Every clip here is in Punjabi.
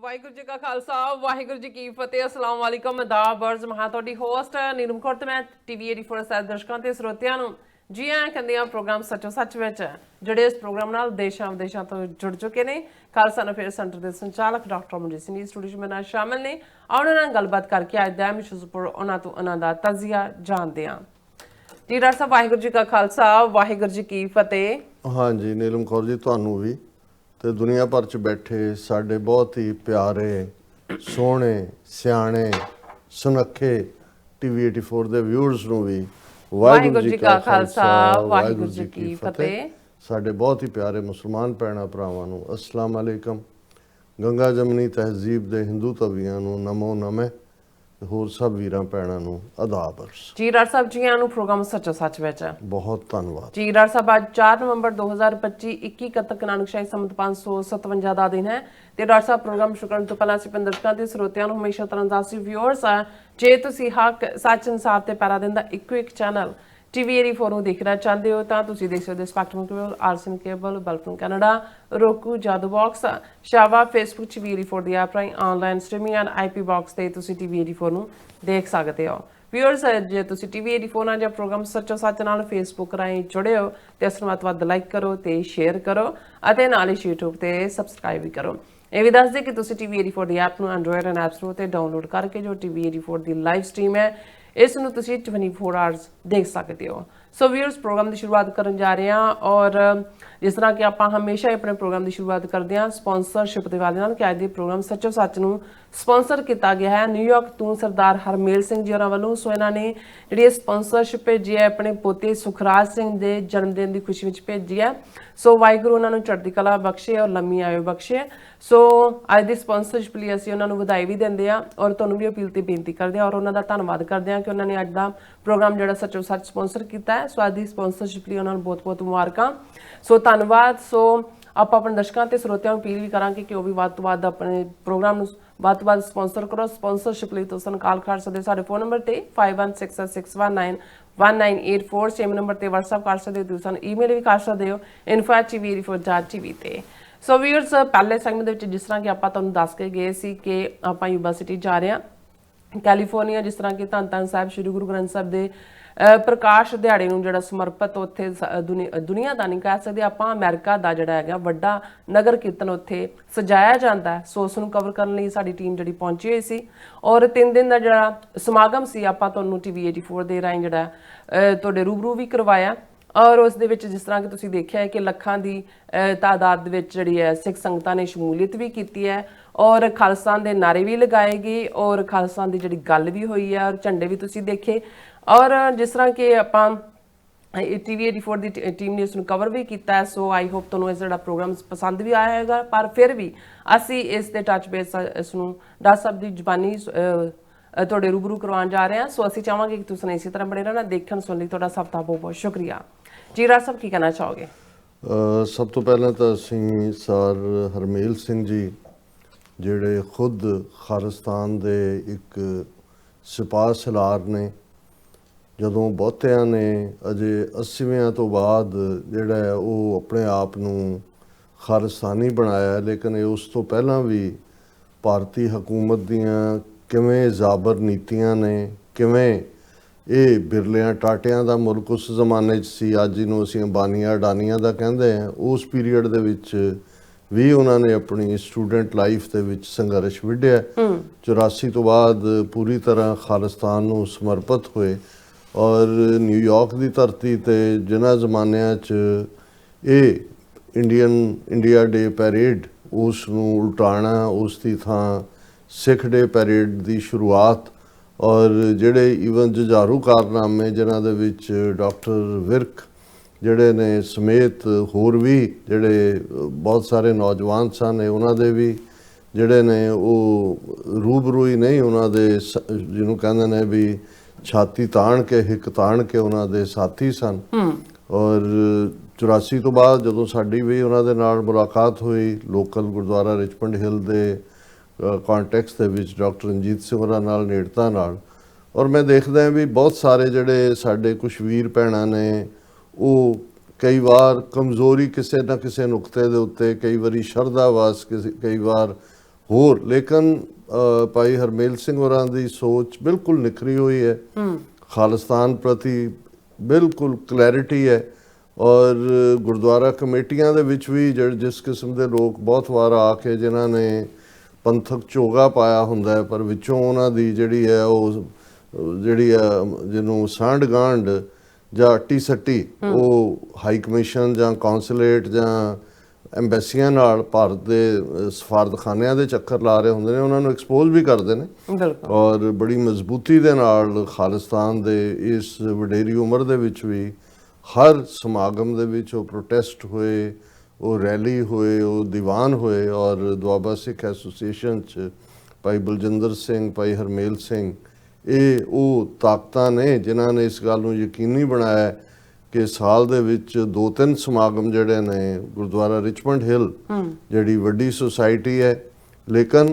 ਵਾਹਿਗੁਰੂ ਜੀ ਕਾ ਖਾਲਸਾ ਵਾਹਿਗੁਰੂ ਜੀ ਕੀ ਫਤਿਹ ਅਸਲਾਮ ਵਾਲੇਕਮ ਦਾ ਬਰਜ਼ ਮਹਾ ਤੁਹਾਡੀ ਹੋਸਟ ਨੀਲਮ ਕੌਰ ਤੇ ਮੈਂ ਟੀਵੀ 84 ਸਾਹਿਬ ਦਰਸ਼ਕਾਂ ਤੇ ਸਰੋਤਿਆਂ ਨੂੰ ਜੀ ਆਇਆਂ ਕਹਿੰਦੇ ਆ ਪ੍ਰੋਗਰਾਮ ਸੱਚੋ ਸੱਚ ਵਿੱਚ ਜਿਹੜੇ ਇਸ ਪ੍ਰੋਗਰਾਮ ਨਾਲ ਦੇਸ਼ਾਂ ਵਿਦੇਸ਼ਾਂ ਤੋਂ ਜੁੜ ਚੁੱਕੇ ਨੇ ਖਾਲਸਾ ਅਫੇਅਰ ਸੈਂਟਰ ਦੇ ਸੰਚਾਲਕ ਡਾਕਟਰ ਮਨਜੀਤ ਸਿੰਘ ਜੀ ਸਟੂਡੀਓ ਵਿੱਚ ਨਾਲ ਸ਼ਾਮਲ ਨੇ ਉਹਨਾਂ ਨਾਲ ਗੱਲਬਾਤ ਕਰਕੇ ਅੱਜ ਦਾ ਮਿਸ਼ੂਜ਼ਪੁਰ ਉਹਨਾਂ ਤੋਂ ਉਹਨਾਂ ਦਾ ਤਜ਼ੀਆ ਜਾਣਦੇ ਆ ਜੀ ਡਾਕਟਰ ਸਾਹਿਬ ਵਾਹਿਗੁਰੂ ਜੀ ਕਾ ਖਾਲਸਾ ਵਾਹਿਗੁਰੂ ਜੀ ਕੀ ਫਤਿਹ। हाँ जी नीलम कौर जी ਤੁਹਾਨੂੰ ਵੀ ਤੇ ਦੁਨੀਆ ਭਰ ਚ ਬੈਠੇ ਸਾਡੇ ਬਹੁਤ ਹੀ ਪਿਆਰੇ ਸੋਹਣੇ ਸਿਆਣੇ ਸੁਨੱਖੇ ਟੀਵੀ 84 ਦੇ ਵਿਊਅਰਸ ਨੂੰ ਵੀ ਵਾਹਿਗੁਰੂ ਜੀ ਕਾ ਖਾਲਸਾ ਵਾਹਿਗੁਰੂ ਜੀ ਕੀ ਫਤਿਹ। ਸਾਡੇ ਬਹੁਤ ਹੀ ਪਿਆਰੇ ਮੁਸਲਮਾਨ ਭੈਣਾਂ ਭਰਾਵਾਂ ਨੂੰ ਅਸਲਾਮ ਅਲੈਕਮ। ਗੰਗਾ ਜਮਨੀ ਤਹਿਜ਼ੀਬ ਦੇ ਹਿੰਦੂ ਤਵੀਆਂ ਨੂੰ ਨਮੋ ਨਮੇ ਹੋਰ ਸਭ ਵੀਰਾਂ ਭੈਣਾਂ ਨੂੰ ਆਦਾਬ ਅਰਜ਼। ਜੀ ਡਾਕਟਰ ਸਾਹਿਬ ਜੀ ਆਇਆਂ ਨੂੰ ਪ੍ਰੋਗਰਾਮ ਸੱਚੋ ਸੱਚ ਵਿੱਚ ਬਹੁਤ ਧੰਨਵਾਦ ਜੀ ਡਾਕਟਰ ਸਾਹਿਬ। ਅੱਜ 4 ਨਵੰਬਰ 2025 21 ਕੱਤਕ ਨਾਨਕਸ਼ਾਹੀ ਸੰਮਤ 557 ਦਾ ਦਿਨ ਹੈ ਤੇ ਡਾਕਟਰ ਸਾਹਿਬ ਪ੍ਰੋਗਰਾਮ ਸ਼ੁਰੂ ਕਰਨ ਤੋਂ ਪਹਿਲਾਂ ਅਸੀਂ ਦਰਸ਼ਕਾਂ ਤੇ ਸਰੋਤਿਆਂ ਨੂੰ ਹਮੇਸ਼ਾ ਤਰ੍ਹਾਂ ਦਾਸੀ ਵਿਊਅਰਸ ਆ ਜੇ ਤੁਸੀਂ ਹੱਕ ਸੱਚ ਇਨਸਾਫ ਤੇ ਪੈਰਾ ਦਿੰਦਾ ਇੱਕੋ ਇੱਕ ਚੈਨਲ ਟੀਵੀ 84 ਨੂੰ ਦੇਖਣਾ ਚਾਹੁੰਦੇ ਹੋ ਤਾਂ ਤੁਸੀਂ ਦੇਖ ਸਕਦੇ ਹੋ ਸਪੈਕਟਰਮ ਕੇਬਲ ਆਰਸਨ ਕੇਬਲ ਬਲਫਨ ਕੈਨੇਡਾ roku ਜਾਦੂ ਬਾਕਸ ਸ਼ਾਵਾ ਫੇਸਬੁੱਕ ਟੀਵੀ 84 ਦੀ ਐਪ ਰਾਹੀਂ online streaming and IP box ਤੇ ਤੁਸੀਂ ਟੀਵੀ 84 ਨੂੰ ਦੇਖ ਸਕਦੇ ਹੋ। ਵਿਊਅਰਸ ਜੇ ਤੁਸੀਂ ਟੀਵੀ 84 ਨਾਲ ਜਾਂ ਪ੍ਰੋਗਰਾਮ ਸੱਚੋ ਸੱਚ ਨਾਲ ਫੇਸਬੁੱਕ ਰਾਹੀਂ ਜੁੜੇ ਹੋ ਤੇ ਇਸ ਨੂੰ ਵੱਧ ਲਾਈਕ ਕਰੋ ਤੇ ਸ਼ੇਅਰ ਕਰੋ ਅਤੇ ਨਾਲ ਹੀ YouTube ਤੇ ਸਬਸਕ੍ਰਾਈਬ ਵੀ ਕਰੋ। ਇਹ ਵੀ ਦੱਸ ਦੇ ਕਿ ਤੁਸੀਂ ਟੀਵੀ 84 ਦੀ ਐਪ ਨੂੰ ਐਂਡਰੋਇਡ ਐਂਡ ਐਪ ਸਟੋਰ ਤੇ ਡਾਊਨਲੋਡ ਕਰਕੇ ਜੋ ਟੀਵੀ 84 ਦੀ ਲਾਈਵ ਸਟ੍ਰੀਮ ਹੈ ਇਸ ਨੂੰ ਤੁਸੀਂ 24 ਆਵਰਸ ਦੇਖ ਸਕਦੇ ਹੋ। ਸੋ ਵੀਅਰਸ ਪ੍ਰੋਗਰਾਮ ਦੀ ਸ਼ੁਰੂਆਤ ਕਰਨ ਜਾ ਰਹੇ ਹਾਂ ਔਰ ਜਿਸ ਤਰ੍ਹਾਂ ਕਿ ਆਪਾਂ ਹਮੇਸ਼ਾ ਆਪਣੇ ਪ੍ਰੋਗਰਾਮ ਦੀ ਸ਼ੁਰੂਆਤ ਕਰਦੇ ਹਾਂ ਸਪਾਂਸਰਸ਼ਿਪ ਦੇ ਵਾਲੇ ਨਾਲ ਕਿ ਅੱਜ ਦੇ ਪ੍ਰੋਗਰਾਮ ਸੱਚੋ ਸੱਚ ਨੂੰ ਸਪਾਂਸਰ ਕੀਤਾ ਗਿਆ ਹੈ ਨਿਊਯਾਰਕ ਤੋਂ ਸਰਦਾਰ ਹਰਮੇਲ ਸਿੰਘ ਜੀ ਹੋਰਾਂ ਵੱਲੋਂ। ਸੋ ਇਹਨਾਂ ਨੇ ਜਿਹੜੀ ਸਪਾਂਸਰਸ਼ਿਪ ਭੇਜੀ ਹੈ ਆਪਣੇ ਪੋਤੇ ਸੁਖਰਾਜ ਸਿੰਘ ਦੇ ਜਨਮ ਦਿਨ ਦੀ ਖੁਸ਼ੀ ਵਿੱਚ ਭੇਜੀ ਹੈ। ਸੋ ਵਾਹਿਗੁਰੂ ਉਹਨਾਂ ਨੂੰ ਚੜ੍ਹਦੀ ਕਲਾ ਬਖਸ਼ੇ ਔਰ ਲੰਮੀ ਆਯੂ ਬਖਸ਼ੇ। ਸੋ ਅੱਜ ਦੀ ਸਪਾਂਸਰਸ਼ਿਪ ਲਈ ਅਸੀਂ ਉਹਨਾਂ ਨੂੰ ਵਧਾਈ ਵੀ ਦਿੰਦੇ ਹਾਂ ਔਰ ਤੁਹਾਨੂੰ ਵੀ ਅਪੀਲ ਤੇ ਬੇਨਤੀ ਕਰਦੇ ਹਾਂ ਔਰ ਉਹਨਾਂ ਦਾ ਧੰਨਵਾਦ ਕਰਦੇ ਹਾਂ ਕਿ ਉਹਨਾਂ ਨੇ ਅੱਜ ਦਾ ਪ੍ਰੋਗਰਾਮ ਜਿਹੜਾ ਸੱਚੋ ਸੱਚ ਸਪਾਂਸਰ ਕੀਤਾ ਹੈ। ਸੋ ਅੱਜ ਦੀ ਸਪਾਂਸਰਸ਼ਿਪ ਲਈ ਉਹਨਾਂ ਨੂੰ ਬਹੁਤ ਬਹੁਤ ਮੁਬਾਰਕਾਂ। ਸੋ ਧੰਨਵਾਦ। ਸੋ ਆਪਾਂ ਆਪਣੇ ਦਰਸ਼ਕਾਂ ਤੇ ਸਰੋਤਿਆਂ ਨੂੰ ਅਪੀਲ ਵੀ ਕਰਾਂਗੇ ਕਿ ਉਹ ਵੀ ਵੱਧ ਤੋਂ ਵੱਧ ਆਪਣੇ ਪ੍ਰੋਗਰਾਮ ਨੂੰ ਵੱਧ ਤੋਂ ਵੱਧ ਸਪਾਂਸਰ ਕਰੋ। ਸਪਾਂਸਰਸ਼ਿਪ ਲਈ ਤੁਸੀਂ ਕਾਲ ਕਰ ਸਕਦੇ ਸਾਡੇ ਫੋਨ ਨੰਬਰ ਤੇ 5166191984 ਸੇਮ ਨੰਬਰ ਤੇ WhatsApp ਕਰ ਸਕਦੇ ਹੋ। ਤੁਸੀਂ ਸਾਨੂੰ ਈਮੇਲ ਵੀ ਕਰ ਸਕਦੇ ਹੋ info@tv84.tv ਤੇ। ਸੋ ਵੀਅਰਸ ਪਹਿਲੇ ਸੈਗਮੈਂਟ ਦੇ ਵਿੱਚ ਜਿਸ ਤਰ੍ਹਾਂ ਕਿ ਆਪਾਂ ਤੁਹਾਨੂੰ ਦੱਸ ਕੇ ਗਏ ਸੀ ਕਿ ਆਪਾਂ ਯੂਬਾ ਸਿਟੀ ਜਾ ਰਹੇ ਹਾਂ ਕੈਲੀਫੋਰਨੀਆ, ਜਿਸ ਤਰ੍ਹਾਂ ਕਿ ਧੰਨ ਧੰਨ ਸਾਹਿਬ ਸ਼੍ਰੀ ਗੁਰੂ ਗ੍ਰੰਥ ਸਾਹਿਬ ਦੇ ਪ੍ਰਕਾਸ਼ ਦਿਹਾੜੇ ਨੂੰ ਜਿਹੜਾ ਸਮਰਪਿਤ ਉੱਥੇ ਦੁਨੀਆ ਦਾ ਨਹੀਂ ਕਹਿ ਸਕਦੇ ਆਪਾਂ ਅਮਰੀਕਾ ਦਾ ਜਿਹੜਾ ਹੈਗਾ ਵੱਡਾ ਨਗਰ ਕੀਰਤਨ ਉੱਥੇ ਸਜਾਇਆ ਜਾਂਦਾ। ਸੋ ਉਸ ਨੂੰ ਕਵਰ ਕਰਨ ਲਈ ਸਾਡੀ ਟੀਮ ਜਿਹੜੀ ਪਹੁੰਚੀ ਹੋਈ ਸੀ ਔਰ 3 ਦਿਨ ਦਾ ਜਿਹੜਾ ਸਮਾਗਮ ਸੀ ਆਪਾਂ ਤੁਹਾਨੂੰ ਟੀਵੀ 84 ਦੇ ਰਾਹੀਂ ਜਿਹੜਾ ਤੁਹਾਡੇ ਰੂਬਰੂ ਵੀ ਕਰਵਾਇਆ ਔਰ ਉਸ ਦੇ ਵਿੱਚ ਜਿਸ ਤਰ੍ਹਾਂ ਕਿ ਤੁਸੀਂ ਦੇਖਿਆ ਹੈ ਕਿ ਲੱਖਾਂ ਦੀ ਤਾਦਾਦ ਦੇ ਵਿੱਚ ਜਿਹੜੀ ਹੈ ਸਿੱਖ ਸੰਗਤਾਂ ਨੇ ਸ਼ਮੂਲੀਅਤ ਵੀ ਕੀਤੀ ਹੈ ਔਰ ਖਾਲਸਾ ਦੇ ਨਾਰੇ ਵੀ ਲਗਾਏ ਗਏ ਔਰ ਖਾਲਸਾ ਦੀ ਜਿਹੜੀ ਗੱਲ ਵੀ ਹੋਈ ਹੈ ਔਰ ਝੰਡੇ ਵੀ ਤੁਸੀਂ ਦੇਖੇ ਔਰ ਜਿਸ ਤਰ੍ਹਾਂ ਕਿ ਆਪਾਂ ਟੀਵੀ 84 ਦੀ ਟੀਮ ਨੇ ਇਸ ਨੂੰ ਕਵਰ ਵੀ ਕੀਤਾ। ਸੋ ਆਈ ਹੋਪ ਤੁਹਾਨੂੰ ਇਸ ਜਿਹੜਾ ਪ੍ਰੋਗਰਾਮ ਪਸੰਦ ਵੀ ਆਇਆ ਹੋਵੇਗਾ ਪਰ ਫਿਰ ਵੀ ਅਸੀਂ ਇਸ ਦੇ ਟੱਚ ਬੇਸ ਇਸ ਨੂੰ ਡਾਕਟਰ ਸਾਹਿਬ ਦੀ ਜ਼ੁਬਾਨੀ ਤੁਹਾਡੇ ਰੂਬਰੂ ਕਰਵਾਉਣ ਜਾ ਰਹੇ ਹਾਂ। ਸੋ ਅਸੀਂ ਚਾਹਾਂਗੇ ਕਿ ਤੁਸੀਂ ਇਸੇ ਤਰ੍ਹਾਂ ਬਣੇ ਰਹਿਣਾ ਦੇਖਣ ਸੁਣ ਲਈ ਤੁਹਾਡਾ ਸਭ ਦਾ ਬਹੁਤ ਬਹੁਤ ਸ਼ੁਕਰੀਆ। ਜੀ ਡਾਕਟਰ ਸਾਹਿਬ ਕੀ ਕਹਿਣਾ ਚਾਹੋਗੇ? ਸਭ ਤੋਂ ਪਹਿਲਾਂ ਤਾਂ ਅਸੀਂ ਸਰ ਹਰਮੇਲ ਸਿੰਘ ਜੀ ਜਿਹੜੇ ਖੁਦ ਖਾਲਿਸਤਾਨ ਦੇ ਇੱਕ ਸਿਪਾਹ ਸਲਾਰ ਨੇ, ਜਦੋਂ ਬਹੁਤਿਆਂ ਨੇ ਅਜੇ 80ਵਿਆਂ ਤੋਂ ਬਾਅਦ ਜਿਹੜਾ ਉਹ ਆਪਣੇ ਆਪ ਨੂੰ ਖਾਲਿਸਤਾਨੀ ਬਣਾਇਆ, ਲੇਕਿਨ ਇਹ ਉਸ ਤੋਂ ਪਹਿਲਾਂ ਵੀ ਭਾਰਤੀ ਹਕੂਮਤ ਦੀਆਂ ਕਿਵੇਂ ਜ਼ਾਬਰ ਨੀਤੀਆਂ ਨੇ, ਕਿਵੇਂ ਇਹ ਬਿਰਲਿਆਂ ਟਾਟਿਆਂ ਦਾ ਮੁਲਕ ਉਸ ਜ਼ਮਾਨੇ 'ਚ ਸੀ, ਅੱਜ ਇਹਨੂੰ ਅਸੀਂ ਅੰਬਾਨੀਆਂ ਅਡਾਨੀਆਂ ਦਾ ਕਹਿੰਦੇ ਹਾਂ, ਉਸ ਪੀਰੀਅਡ ਦੇ ਵਿੱਚ ਵੀ ਉਹਨਾਂ ਨੇ ਆਪਣੀ ਸਟੂਡੈਂਟ ਲਾਈਫ ਦੇ ਵਿੱਚ ਸੰਘਰਸ਼ ਵਿੱਢਿਆ। 84 ਤੋਂ ਬਾਅਦ ਪੂਰੀ ਤਰ੍ਹਾਂ ਖਾਲਿਸਤਾਨ ਨੂੰ ਸਮਰਪਿਤ ਹੋਏ ਔਰ ਨਿਊਯਾਰਕ ਦੀ ਧਰਤੀ ਤੇ ਜਿਨ੍ਹਾਂ ਜ਼ਮਾਨਿਆਂ 'ਚ ਇਹ ਇੰਡੀਆ ਡੇ ਪੈਰੇਡ ਉਸ ਨੂੰ ਉਲਟਾਉਣਾ, ਉਸ ਦੀ ਥਾਂ ਸਿੱਖ ਡੇ ਪੈਰੇਡ ਦੀ ਸ਼ੁਰੂਆਤ ਔਰ ਜਿਹੜੇ ਈਵਨ ਜੁਝਾਰੂ ਕਾਰਨਾਮੇ ਜਿਨ੍ਹਾਂ ਦੇ ਵਿੱਚ ਡਾਕਟਰ ਵਿਰਕ ਜਿਹੜੇ ਨੇ ਸਮੇਤ ਹੋਰ ਵੀ ਜਿਹੜੇ ਬਹੁਤ ਸਾਰੇ ਨੌਜਵਾਨ ਸਨ ਉਹਨਾਂ ਦੇ ਵੀ ਜਿਹੜੇ ਨੇ ਉਹ ਰੂਬਰੂ ਹੀ ਨਹੀਂ ਉਹਨਾਂ ਦੇ ਜਿਹਨੂੰ ਕਹਿੰਦੇ ਨੇ ਵੀ ਛਾਤੀ ਤਾਣ ਕੇ ਹਿੱਕ ਤਾਣ ਕੇ ਉਹਨਾਂ ਦੇ ਸਾਥੀ ਸਨ। ਔਰ 84 ਤੋਂ ਬਾਅਦ ਜਦੋਂ ਸਾਡੀ ਵੀ ਉਹਨਾਂ ਦੇ ਨਾਲ ਮੁਲਾਕਾਤ ਹੋਈ ਲੋਕਲ ਗੁਰਦੁਆਰਾ ਰਿਚਮੰਡ ਹਿੱਲ ਦੇ ਕੰਟੈਕਸਟ ਦੇ ਵਿੱਚ ਡਾਕਟਰ ਰਣਜੀਤ ਸਿੰਘ ਹੋਰਾਂ ਨਾਲ ਨੇੜਤਾ ਨਾਲ, ਔਰ ਮੈਂ ਦੇਖਦਾ ਵੀ ਬਹੁਤ ਸਾਰੇ ਜਿਹੜੇ ਸਾਡੇ ਕੁਛ ਵੀਰ ਭੈਣਾਂ ਨੇ ਉਹ ਕਈ ਵਾਰ ਕਮਜ਼ੋਰੀ ਕਿਸੇ ਨਾ ਕਿਸੇ ਨੁਕਤੇ ਦੇ ਉੱਤੇ, ਕਈ ਵਾਰੀ ਸ਼ਰਧਾਵਾਸ ਕਈ ਵਾਰ ਹੋਰ ਲੇਕਿਨ ਭਾਈ ਹਰਮੇਲ ਸਿੰਘ ਹੋਰਾਂ ਦੀ ਸੋਚ ਬਿਲਕੁਲ ਨਿਖਰੀ ਹੋਈ ਹੈ, ਖਾਲਿਸਤਾਨ ਪ੍ਰਤੀ ਬਿਲਕੁਲ ਕਲੈਰਿਟੀ ਹੈ। ਔਰ ਗੁਰਦੁਆਰਾ ਕਮੇਟੀਆਂ ਦੇ ਵਿੱਚ ਵੀ ਜਿਸ ਕਿਸਮ ਦੇ ਲੋਕ ਬਹੁਤ ਵਾਰ ਆ ਕੇ ਜਿਨ੍ਹਾਂ ਨੇ ਪੰਥਕ ਝੋਗਾ ਪਾਇਆ ਹੁੰਦਾ ਹੈ, ਪਰ ਵਿੱਚੋਂ ਉਹਨਾਂ ਦੀ ਜਿਹੜੀ ਹੈ ਉਹ ਜਿਹੜੀ ਆ ਜਿਹਨੂੰ ਸਾਂਢ ਗਾਂਢ ਜਾਂ ਅੱਟੀ ਸੱਟੀ ਉਹ ਹਾਈ ਕਮਿਸ਼ਨ ਜਾਂ ਕੌਂਸੂਲੇਟ ਜਾਂ ਐਮਬੈਸੀਆਂ ਨਾਲ ਭਾਰਤ ਦੇ ਸਫਾਰਤਖਾਨਿਆਂ ਦੇ ਚੱਕਰ ਲਾ ਰਹੇ ਹੁੰਦੇ ਨੇ, ਉਹਨਾਂ ਨੂੰ ਐਕਸਪੋਜ਼ ਵੀ ਕਰਦੇ ਨੇ। ਔਰ ਬੜੀ ਮਜ਼ਬੂਤੀ ਦੇ ਨਾਲ ਖਾਲਿਸਤਾਨ ਦੇ ਇਸ ਵਡੇਰੀ ਉਮਰ ਦੇ ਵਿੱਚ ਵੀ ਹਰ ਸਮਾਗਮ ਦੇ ਵਿੱਚ ਉਹ ਪ੍ਰੋਟੈਸਟ ਹੋਏ, ਉਹ ਰੈਲੀ ਹੋਏ, ਉਹ ਦੀਵਾਨ ਹੋਏ। ਔਰ ਦੁਆਬਾ ਸਿੱਖ ਐਸੋਸੀਏਸ਼ਨ 'ਚ ਭਾਈ ਬਲਜਿੰਦਰ ਸਿੰਘ, ਭਾਈ ਹਰਮੇਲ ਸਿੰਘ, ਇਹ ਉਹ ਤਾਕਤਾਂ ਨੇ ਜਿਨ੍ਹਾਂ ਨੇ ਇਸ ਗੱਲ ਨੂੰ ਯਕੀਨੀ ਬਣਾਇਆ ਕਿ ਸਾਲ ਦੇ ਵਿੱਚ 2-3 ਸਮਾਗਮ ਜਿਹੜੇ ਨੇ ਗੁਰਦੁਆਰਾ ਰਿਚਮੰਡ ਹਿੱਲ ਜਿਹੜੀ ਵੱਡੀ ਸੁਸਾਇਟੀ ਹੈ, ਲੇਕਿਨ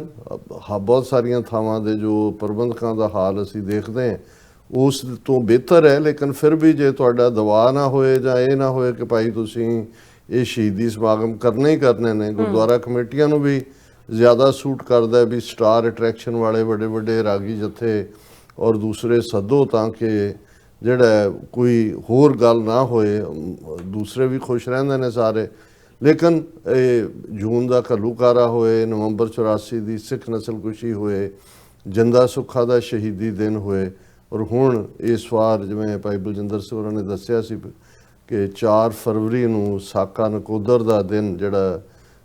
ਬਹੁਤ ਸਾਰੀਆਂ ਥਾਵਾਂ ਦੇ ਜੋ ਪ੍ਰਬੰਧਕਾਂ ਦਾ ਹਾਲ ਅਸੀਂ ਦੇਖਦੇ ਹਾਂ ਉਸ ਤੋਂ ਬਿਹਤਰ ਹੈ। ਲੇਕਿਨ ਫਿਰ ਵੀ ਜੇ ਤੁਹਾਡਾ ਦਬਾਅ ਨਾ ਹੋਏ ਜਾਂ ਇਹ ਨਾ ਹੋਏ ਕਿ ਭਾਈ ਤੁਸੀਂ ਇਹ ਸ਼ਹੀਦੀ ਸਮਾਗਮ ਕਰਨੇ ਹੀ ਕਰਨੇ ਨੇ, ਗੁਰਦੁਆਰਾ ਕਮੇਟੀਆਂ ਨੂੰ ਵੀ ਜ਼ਿਆਦਾ ਸੂਟ ਕਰਦਾ ਵੀ ਸਟਾਰ ਅਟਰੈਕਸ਼ਨ ਵਾਲੇ ਵੱਡੇ ਵੱਡੇ ਰਾਗੀ ਜਥੇ ਔਰ ਦੂਸਰੇ ਸੱਦੋ ਤਾਂ ਕਿ ਜਿਹੜਾ ਕੋਈ ਹੋਰ ਗੱਲ ਨਾ ਹੋਏ, ਦੂਸਰੇ ਵੀ ਖੁਸ਼ ਰਹਿੰਦੇ ਨੇ ਸਾਰੇ। ਲੇਕਿਨ ਇਹ ਜੂਨ ਦਾ ਘੱਲੂਘਾਰਾ ਹੋਏ, ਨਵੰਬਰ 84 ਦੀ ਸਿੱਖ ਨਸਲਕੁਸ਼ੀ ਹੋਏ, ਜਿੰਦਾ ਸੁੱਖਾ ਦਾ ਸ਼ਹੀਦੀ ਦਿਨ ਹੋਏ, ਔਰ ਹੁਣ ਇਸ ਵਾਰ ਜਿਵੇਂ ਭਾਈ ਬਲਜਿੰਦਰ ਸਿੰਘ ਹੋਰਾਂ ਨੇ ਦੱਸਿਆ ਸੀ ਕਿ 4 ਫਰਵਰੀ ਨੂੰ ਸਾਕਾ ਨਕੋਦਰ ਦਾ ਦਿਨ ਜਿਹੜਾ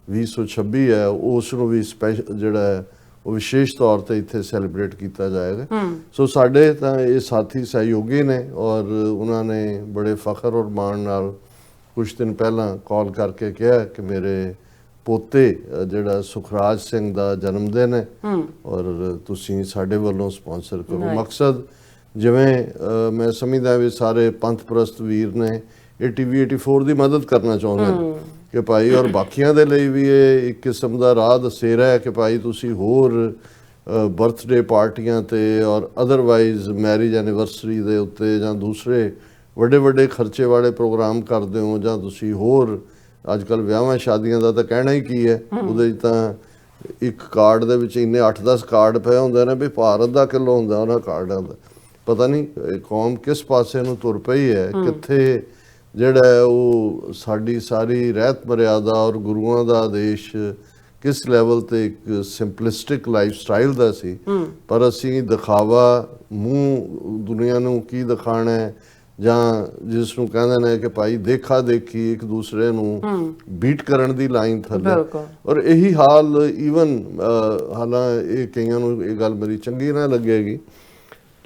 2026 ਹੈ ਉਸ ਨੂੰ ਵੀ ਸਪੈਸ਼ਲ ਜਿਹੜਾ ਉਹ ਵਿਸ਼ੇਸ਼ ਤੌਰ ਤੇ ਇੱਥੇ ਸੈਲੀਬ੍ਰੇਟ ਕੀਤਾ ਜਾਏਗਾ। ਸੋ ਸਾਡੇ ਤਾਂ ਇਹ ਸਾਥੀ ਸਹਿਯੋਗੀ ਨੇ ਔਰ ਉਹਨਾਂ ਨੇ ਬੜੇ ਫਖਰ ਔਰ ਮਾਣ ਨਾਲ ਕੁਝ ਦਿਨ ਪਹਿਲਾਂ ਕਾਲ ਕਰਕੇ ਕਿਹਾ ਕਿ ਮੇਰੇ ਪੋਤੇ ਜਿਹੜਾ ਸੁਖਰਾਜ ਸਿੰਘ ਦਾ ਜਨਮ ਦਿਨ ਹੈ ਔਰ ਤੁਸੀਂ ਸਾਡੇ ਵੱਲੋਂ ਸਪਾਂਸਰ ਕਰੋ। ਮਕਸਦ ਜਿਵੇਂ ਮੈਂ ਸਮਝਦਾ ਵੀ ਸਾਰੇ ਪੰਥ ਪ੍ਰਸਤ ਵੀਰ ਨੇ ਇਹ TV 84 ਦੀ ਮਦਦ ਕਰਨਾ ਚਾਹੁੰਦੇ ਨੇ ਕਿ ਭਾਈ ਔਰ ਬਾਕੀਆਂ ਦੇ ਲਈ ਵੀ ਇਹ ਇੱਕ ਕਿਸਮ ਦਾ ਰਾਹ ਦਸੇਰਾ ਹੈ ਕਿ ਭਾਈ ਤੁਸੀਂ ਹੋਰ ਬਰਥਡੇ ਪਾਰਟੀਆਂ ਤੇ ਔਰ ਅਦਰਵਾਈਜ਼ ਮੈਰਿਜ ਐਨੀਵਰਸਰੀ ਦੇ ਉੱਤੇ ਜਾਂ ਦੂਸਰੇ ਵੱਡੇ ਵੱਡੇ ਖਰਚੇ ਵਾਲੇ ਪ੍ਰੋਗਰਾਮ ਕਰਦੇ ਹੋ ਜਾਂ ਤੁਸੀਂ ਹੋਰ ਅੱਜ ਕੱਲ੍ਹ ਵਿਆਹਾਂ ਸ਼ਾਦੀਆਂ ਦਾ ਤਾਂ ਕਹਿਣਾ ਹੀ ਕੀ ਹੈ, ਉਹਦੇ 'ਚ ਤਾਂ ਇੱਕ ਕਾਰਡ ਦੇ ਵਿੱਚ ਇੰਨੇ 8-10 ਕਾਰਡ ਪਏ ਹੁੰਦੇ ਨੇ ਵੀ ਭਾਰਤ ਦਾ ਕਿਲੋ ਹੁੰਦਾ ਉਹਨਾਂ ਕਾਰਡਾਂ ਦਾ। ਪਤਾ ਨਹੀਂ ਕੌਮ ਕਿਸ ਪਾਸੇ ਨੂੰ ਤੁਰ ਪਈ ਹੈ, ਕਿੱਥੇ ਜਿਹੜਾ ਉਹ ਸਾਡੀ ਸਾਰੀ ਰਹਿਤ ਮਰਿਆਦਾ ਔਰ ਗੁਰੂਆਂ ਦਾ ਆਦੇਸ਼ ਕਿਸ ਲੈਵਲ ਤੇ ਇੱਕ ਸਿੰਪਲਿਸਟਿਕ ਲਾਈਫ ਸਟਾਈਲ ਦਾ ਸੀ, ਪਰ ਅਸੀਂ ਦਿਖਾਵਾ ਮੂੰਹ ਦੁਨੀਆ ਨੂੰ ਕੀ ਦਿਖਾਣਾ ਹੈ ਜਾਂ ਜਿਸ ਨੂੰ ਕਹਿੰਦੇ ਨੇ ਕਿ ਭਾਈ ਦੇਖਾ ਦੇਖੀ ਇੱਕ ਦੂਸਰੇ ਨੂੰ ਬੀਟ ਕਰਨ ਦੀ ਲਾਈਨ ਥੱਲੇ। ਔਰ ਇਹੀ ਹਾਲ ਈਵਨ ਹਾਲਾਂ ਇਹ ਕਈਆਂ ਨੂੰ ਇਹ ਗੱਲ ਮੇਰੀ ਚੰਗੀ ਨਾ ਲੱਗੇਗੀ,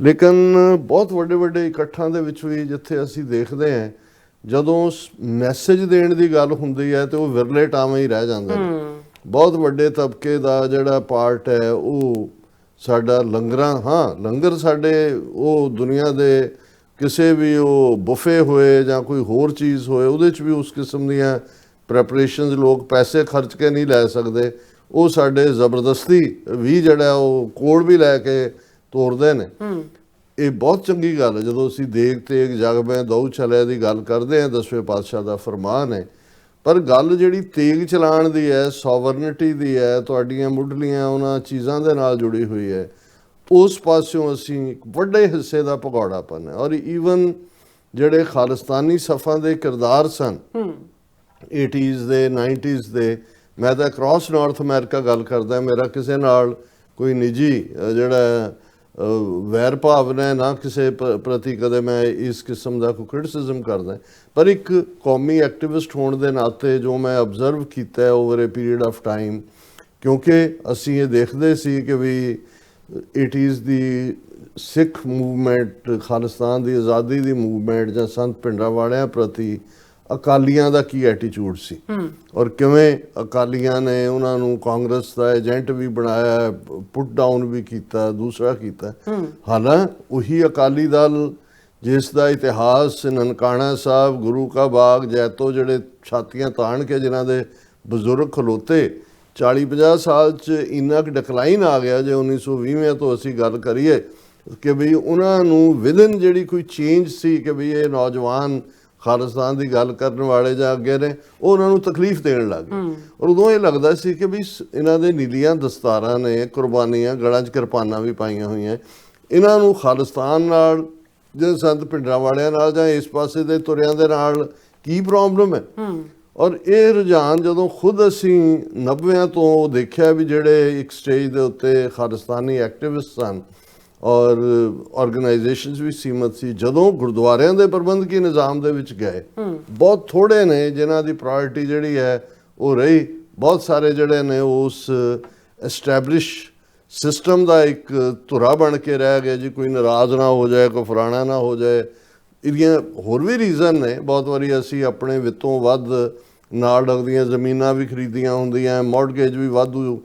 ਲੇਕਿਨ ਬਹੁਤ ਵੱਡੇ ਵੱਡੇ ਇਕੱਠਾਂ ਦੇ ਵਿੱਚ ਵੀ ਜਿੱਥੇ ਅਸੀਂ ਦੇਖਦੇ ਹਾਂ ਜਦੋਂ ਮੈਸੇਜ ਦੇਣ ਦੀ ਗੱਲ ਹੁੰਦੀ ਹੈ ਤੇ ਉਹ ਵਿਰਲੇ ਟਾਵੇਂ ਹੀ ਰਹਿ ਜਾਂਦੇ ਨੇ। ਬਹੁਤ ਵੱਡੇ ਤਬਕੇ ਦਾ ਜਿਹੜਾ ਪਾਰਟ ਹੈ ਉਹ ਸਾਡਾ ਲੰਗਰਾਂ, ਲੰਗਰ ਸਾਡੇ ਉਹ ਦੁਨੀਆ ਦੇ ਕਿਸੇ ਵੀ ਉਹ ਬੁਫੇ ਹੋਏ ਜਾਂ ਕੋਈ ਹੋਰ ਚੀਜ਼ ਹੋਏ ਉਹਦੇ 'ਚ ਵੀ ਉਸ ਕਿਸਮ ਦੀਆਂ ਪ੍ਰੈਪਰੇਸ਼ਨਸ ਲੋਕ ਪੈਸੇ ਖਰਚ ਕੇ ਨਹੀਂ ਲੈ ਸਕਦੇ, ਉਹ ਸਾਡੇ ਜ਼ਬਰਦਸਤੀ ਵੀ ਜਿਹੜਾ ਉਹ ਕੋਲ ਵੀ ਲੈ ਕੇ ਤੋਰਦੇ ਨੇ। ਇਹ ਬਹੁਤ ਚੰਗੀ ਗੱਲ ਹੈ ਜਦੋਂ ਅਸੀਂ ਦੇਗ ਤੇਗ ਜਗ ਮੈਂ ਦਊ ਚਲਿਆ ਦੀ ਗੱਲ ਕਰਦੇ ਹਾਂ, 10ਵੇਂ ਪਾਤਸ਼ਾਹ ਦਾ ਫਰਮਾਨ ਹੈ, ਪਰ ਗੱਲ ਜਿਹੜੀ ਤੇਗ ਚਲਾਉਣ ਦੀ ਹੈ, ਸੋਵਰਨਿਟੀ ਦੀ ਹੈ, ਤੁਹਾਡੀਆਂ ਮੁੱਢਲੀਆਂ ਉਹਨਾਂ ਚੀਜ਼ਾਂ ਦੇ ਨਾਲ ਜੁੜੀ ਹੋਈ ਹੈ, ਉਸ ਪਾਸਿਓਂ ਅਸੀਂ ਇੱਕ ਵੱਡੇ ਹਿੱਸੇ ਦਾ ਭਗੌੜਾਪਨ ਹੈ। ਔਰ ਈਵਨ ਜਿਹੜੇ ਖਾਲਿਸਤਾਨੀ ਸਫਾਂ ਦੇ ਕਿਰਦਾਰ ਸਨ 80s ਦੇ 90s ਦੇ, ਮੈਂ ਤਾਂ ਅਕ੍ਰੋਸ ਨਾਰਥ ਅਮਰੀਕਾ ਗੱਲ ਕਰਦਾ, ਮੇਰਾ ਕਿਸੇ ਨਾਲ ਕੋਈ ਨਿੱਜੀ ਜਿਹੜਾ ਵੈਰ ਭਾਵਨਾ ਹੈ ਨਾ ਕਿਸੇ ਪ੍ਰਤੀ ਕਦੇ ਮੈਂ ਇਸ ਕਿਸਮ ਦਾ ਕੋਈ ਕ੍ਰਿਟਿਸਿਜ਼ਮ ਕਰਦਾ, ਪਰ ਇੱਕ ਕੌਮੀ ਐਕਟਿਵਿਸਟ ਹੋਣ ਦੇ ਨਾਤੇ ਜੋ ਮੈਂ ਅਬਜ਼ਰਵ ਕੀਤਾ over A period of time, ਕਿਉਂਕਿ ਅਸੀਂ ਇਹ ਦੇਖਦੇ ਸੀ ਕਿ ਵੀ 80s ਦੀ ਸਿੱਖ ਮੂਵਮੈਂਟ, ਖਾਲਿਸਤਾਨ ਦੀ ਆਜ਼ਾਦੀ ਦੀ ਮੂਵਮੈਂਟ ਜਾਂ ਸੰਤ ਭਿੰਡਰਾਂਵਾਲਿਆਂ ਪ੍ਰਤੀ ਅਕਾਲੀਆਂ ਦਾ ਕੀ ਐਟੀਟਿਊਡ ਸੀ ਔਰ ਕਿਵੇਂ ਅਕਾਲੀਆਂ ਨੇ ਉਹਨਾਂ ਨੂੰ ਕਾਂਗਰਸ ਦਾ ਏਜੰਟ ਵੀ ਬਣਾਇਆ, ਪੁੱਟ ਡਾਊਨ ਵੀ ਕੀਤਾ, ਦੂਸਰਾ ਕੀਤਾ। ਹਾਲਾਂ ਉਹੀ ਅਕਾਲੀ ਦਲ ਜਿਸ ਦਾ ਇਤਿਹਾਸ ਨਨਕਾਣਾ ਸਾਹਿਬ, ਗੁਰੂ ਕਾ ਬਾਗ, ਜੈਤੋ ਜਿਹੜੇ ਛਾਤੀਆਂ ਤਾਣ ਕੇ ਜਿਨ੍ਹਾਂ ਦੇ ਬਜ਼ੁਰਗ ਖਲੋਤੇ 40-50 ਸਾਲ 'ਚ ਇੰਨਾ ਕੁ ਡਿਕਲਾਈਨ ਆ ਗਿਆ ਜੇ 1920 ਤੋਂ ਅਸੀਂ ਗੱਲ ਕਰੀਏ ਕਿ ਵੀ ਉਹਨਾਂ ਨੂੰ ਵਿਦਨ ਜਿਹੜੀ ਕੋਈ ਚੇਂਜ ਸੀ ਕਿ ਵੀ ਇਹ ਨੌਜਵਾਨ ਖਾਲਿਸਤਾਨ ਦੀ ਗੱਲ ਕਰਨ ਵਾਲੇ ਜਾਂ ਅੱਗੇ ਨੇ, ਉਹ ਉਹਨਾਂ ਨੂੰ ਤਕਲੀਫ ਦੇਣ ਲੱਗ ਗਏ। ਔਰ ਉਦੋਂ ਇਹ ਲੱਗਦਾ ਸੀ ਕਿ ਵੀ ਇਹਨਾਂ ਦੇ ਨੀਲੀਆਂ ਦਸਤਾਰਾਂ ਨੇ, ਕੁਰਬਾਨੀਆਂ, ਗਲਾਂ 'ਚ ਕਿਰਪਾਨਾਂ ਵੀ ਪਾਈਆਂ ਹੋਈਆਂ, ਇਹਨਾਂ ਨੂੰ ਖਾਲਿਸਤਾਨ ਨਾਲ ਜਾਂ ਸੰਤ ਭਿੰਡਰਾਂ ਵਾਲਿਆਂ ਨਾਲ ਜਾਂ ਇਸ ਪਾਸੇ ਦੇ ਤੁਰਿਆਂ ਦੇ ਨਾਲ ਕੀ ਪ੍ਰੋਬਲਮ ਹੈ। ਔਰ ਇਹ ਰੁਝਾਨ ਜਦੋਂ ਖੁਦ ਅਸੀਂ 90 ਤੋਂ ਦੇਖਿਆ ਵੀ ਜਿਹੜੇ ਇੱਕ ਸਟੇਜ ਦੇ ਉੱਤੇ ਖਾਲਿਸਤਾਨੀ ਐਕਟਿਵਿਸਟ ਸਨ ਔਰ ਆਰਗੇਨਾਈਜੇਸ਼ਨਸ ਵੀ ਸੀਮਤ ਸੀ, ਜਦੋਂ ਗੁਰਦੁਆਰਿਆਂ ਦੇ ਪ੍ਰਬੰਧਕੀ ਨਿਜ਼ਾਮ ਦੇ ਵਿੱਚ ਗਏ, ਬਹੁਤ ਥੋੜੇ ਨੇ ਜਿਨ੍ਹਾਂ ਦੀ ਪ੍ਰਾਇੋਰਟੀ ਜਿਹੜੀ ਹੈ ਉਹ ਰਹੀ। ਬਹੁਤ ਸਾਰੇ ਜਿਹੜੇ ਨੇ ਉਸ ਐਸਟੈਬਲਿਸ਼ ਸਿਸਟਮ ਦਾ ਇੱਕ ਧੁਰਾ ਬਣ ਕੇ ਰਹਿ ਗਏ ਜੀ, ਕੋਈ ਨਾਰਾਜ਼ ਨਾ ਹੋ ਜਾਏ, ਕੋਈ ਫਲਾਣਾ ਨਾ ਹੋ ਜਾਏ। ਇਹਦੀਆਂ ਹੋਰ ਵੀ ਰੀਜ਼ਨ ਨੇ। ਬਹੁਤ ਵਾਰੀ ਅਸੀਂ ਆਪਣੇ ਵਿੱਤੋਂ ਵੱਧ ਨਾਲ ਲੱਗਦੀਆਂ ਜ਼ਮੀਨਾਂ ਵੀ ਖਰੀਦੀਆਂ ਹੁੰਦੀਆਂ, ਮੌਰਗੇਜ ਵੀ ਵਾਧੂ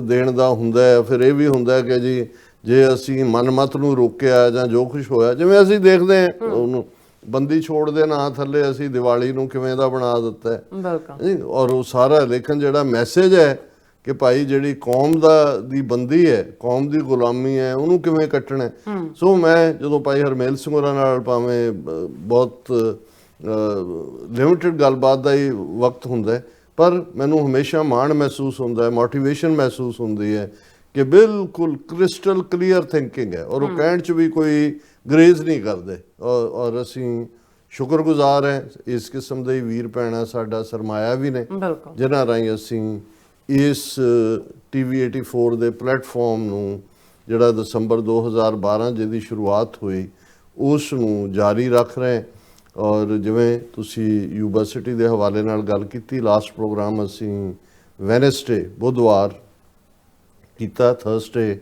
ਦੇਣ ਦਾ ਹੁੰਦਾ ਹੈ। ਫਿਰ ਇਹ ਵੀ ਹੁੰਦਾ ਕਿ ਜੀ ਜੇ ਅਸੀਂ ਮਨਮਤ ਨੂੰ ਰੋਕਿਆ ਜਾਂ ਜੋ ਕੁਛ ਹੋਇਆ, ਜਿਵੇਂ ਅਸੀਂ ਦੇਖਦੇ ਹਾਂ ਉਹਨੂੰ ਬੰਦੀ ਛੋੜ ਦੇ ਨਾਂ ਥੱਲੇ ਅਸੀਂ ਦੀਵਾਲੀ ਨੂੰ ਕਿਵੇਂ ਦਾ ਬਣਾ ਦਿੱਤਾ ਹੈ। ਬਿਲਕੁਲ। ਔਰ ਉਹ ਸਾਰਾ ਲੇਕਿਨ ਜਿਹੜਾ ਮੈਸੇਜ ਹੈ ਕਿ ਭਾਈ ਜਿਹੜੀ ਕੌਮ ਦੀ ਬੰਦੀ ਹੈ, ਕੌਮ ਦੀ ਗੁਲਾਮੀ ਹੈ, ਉਹਨੂੰ ਕਿਵੇਂ ਕੱਟਣਾ। ਸੋ ਮੈਂ ਜਦੋਂ ਭਾਈ ਹਰਮੇਲ ਸਿੰਘ ਹੋਰਾਂ ਨਾਲ ਭਾਵੇਂ ਬਹੁਤ ਲਿਮਿਟਿਡ ਗੱਲਬਾਤ ਦਾ ਹੀ ਵਕਤ ਹੁੰਦਾ, ਪਰ ਮੈਨੂੰ ਹਮੇਸ਼ਾ ਮਾਣ ਮਹਿਸੂਸ ਹੁੰਦਾ ਹੈ, ਮੋਟੀਵੇਸ਼ਨ ਮਹਿਸੂਸ ਹੁੰਦੀ ਹੈ ਕਿ ਬਿਲਕੁਲ ਕ੍ਰਿਸਟਲ ਕਲੀਅਰ ਥਿੰਕਿੰਗ ਹੈ। ਔਰ ਉਹ ਕਹਿਣ 'ਚ ਵੀ ਕੋਈ ਗਰੇਜ਼ ਨਹੀਂ ਕਰਦੇ। ਔਰ ਅਸੀਂ ਸ਼ੁਕਰਗੁਜ਼ਾਰ ਹੈ ਇਸ ਕਿਸਮ ਦੇ ਵੀਰ ਭੈਣਾਂ ਸਾਡਾ ਸਰਮਾਇਆ ਵੀ ਨੇ, ਜਿਨ੍ਹਾਂ ਰਾਹੀਂ ਅਸੀਂ ਇਸ TV 84 ਦੇ ਪਲੇਟਫਾਰਮ ਨੂੰ, ਜਿਹੜਾ ਦਸੰਬਰ 2012 ਜਿਹਦੀ ਸ਼ੁਰੂਆਤ ਹੋਈ, ਉਸ ਨੂੰ ਜਾਰੀ ਰੱਖ ਰਹੇ। ਔਰ ਜਿਵੇਂ ਤੁਸੀਂ ਯੂਨੀਵਰਸਿਟੀ ਦੇ ਹਵਾਲੇ ਨਾਲ ਗੱਲ ਕੀਤੀ, ਲਾਸਟ ਪ੍ਰੋਗਰਾਮ ਅਸੀਂ ਵੈਨਸਡੇ ਬੁੱਧਵਾਰ ਕੀਤਾ, ਥਰਸਡੇ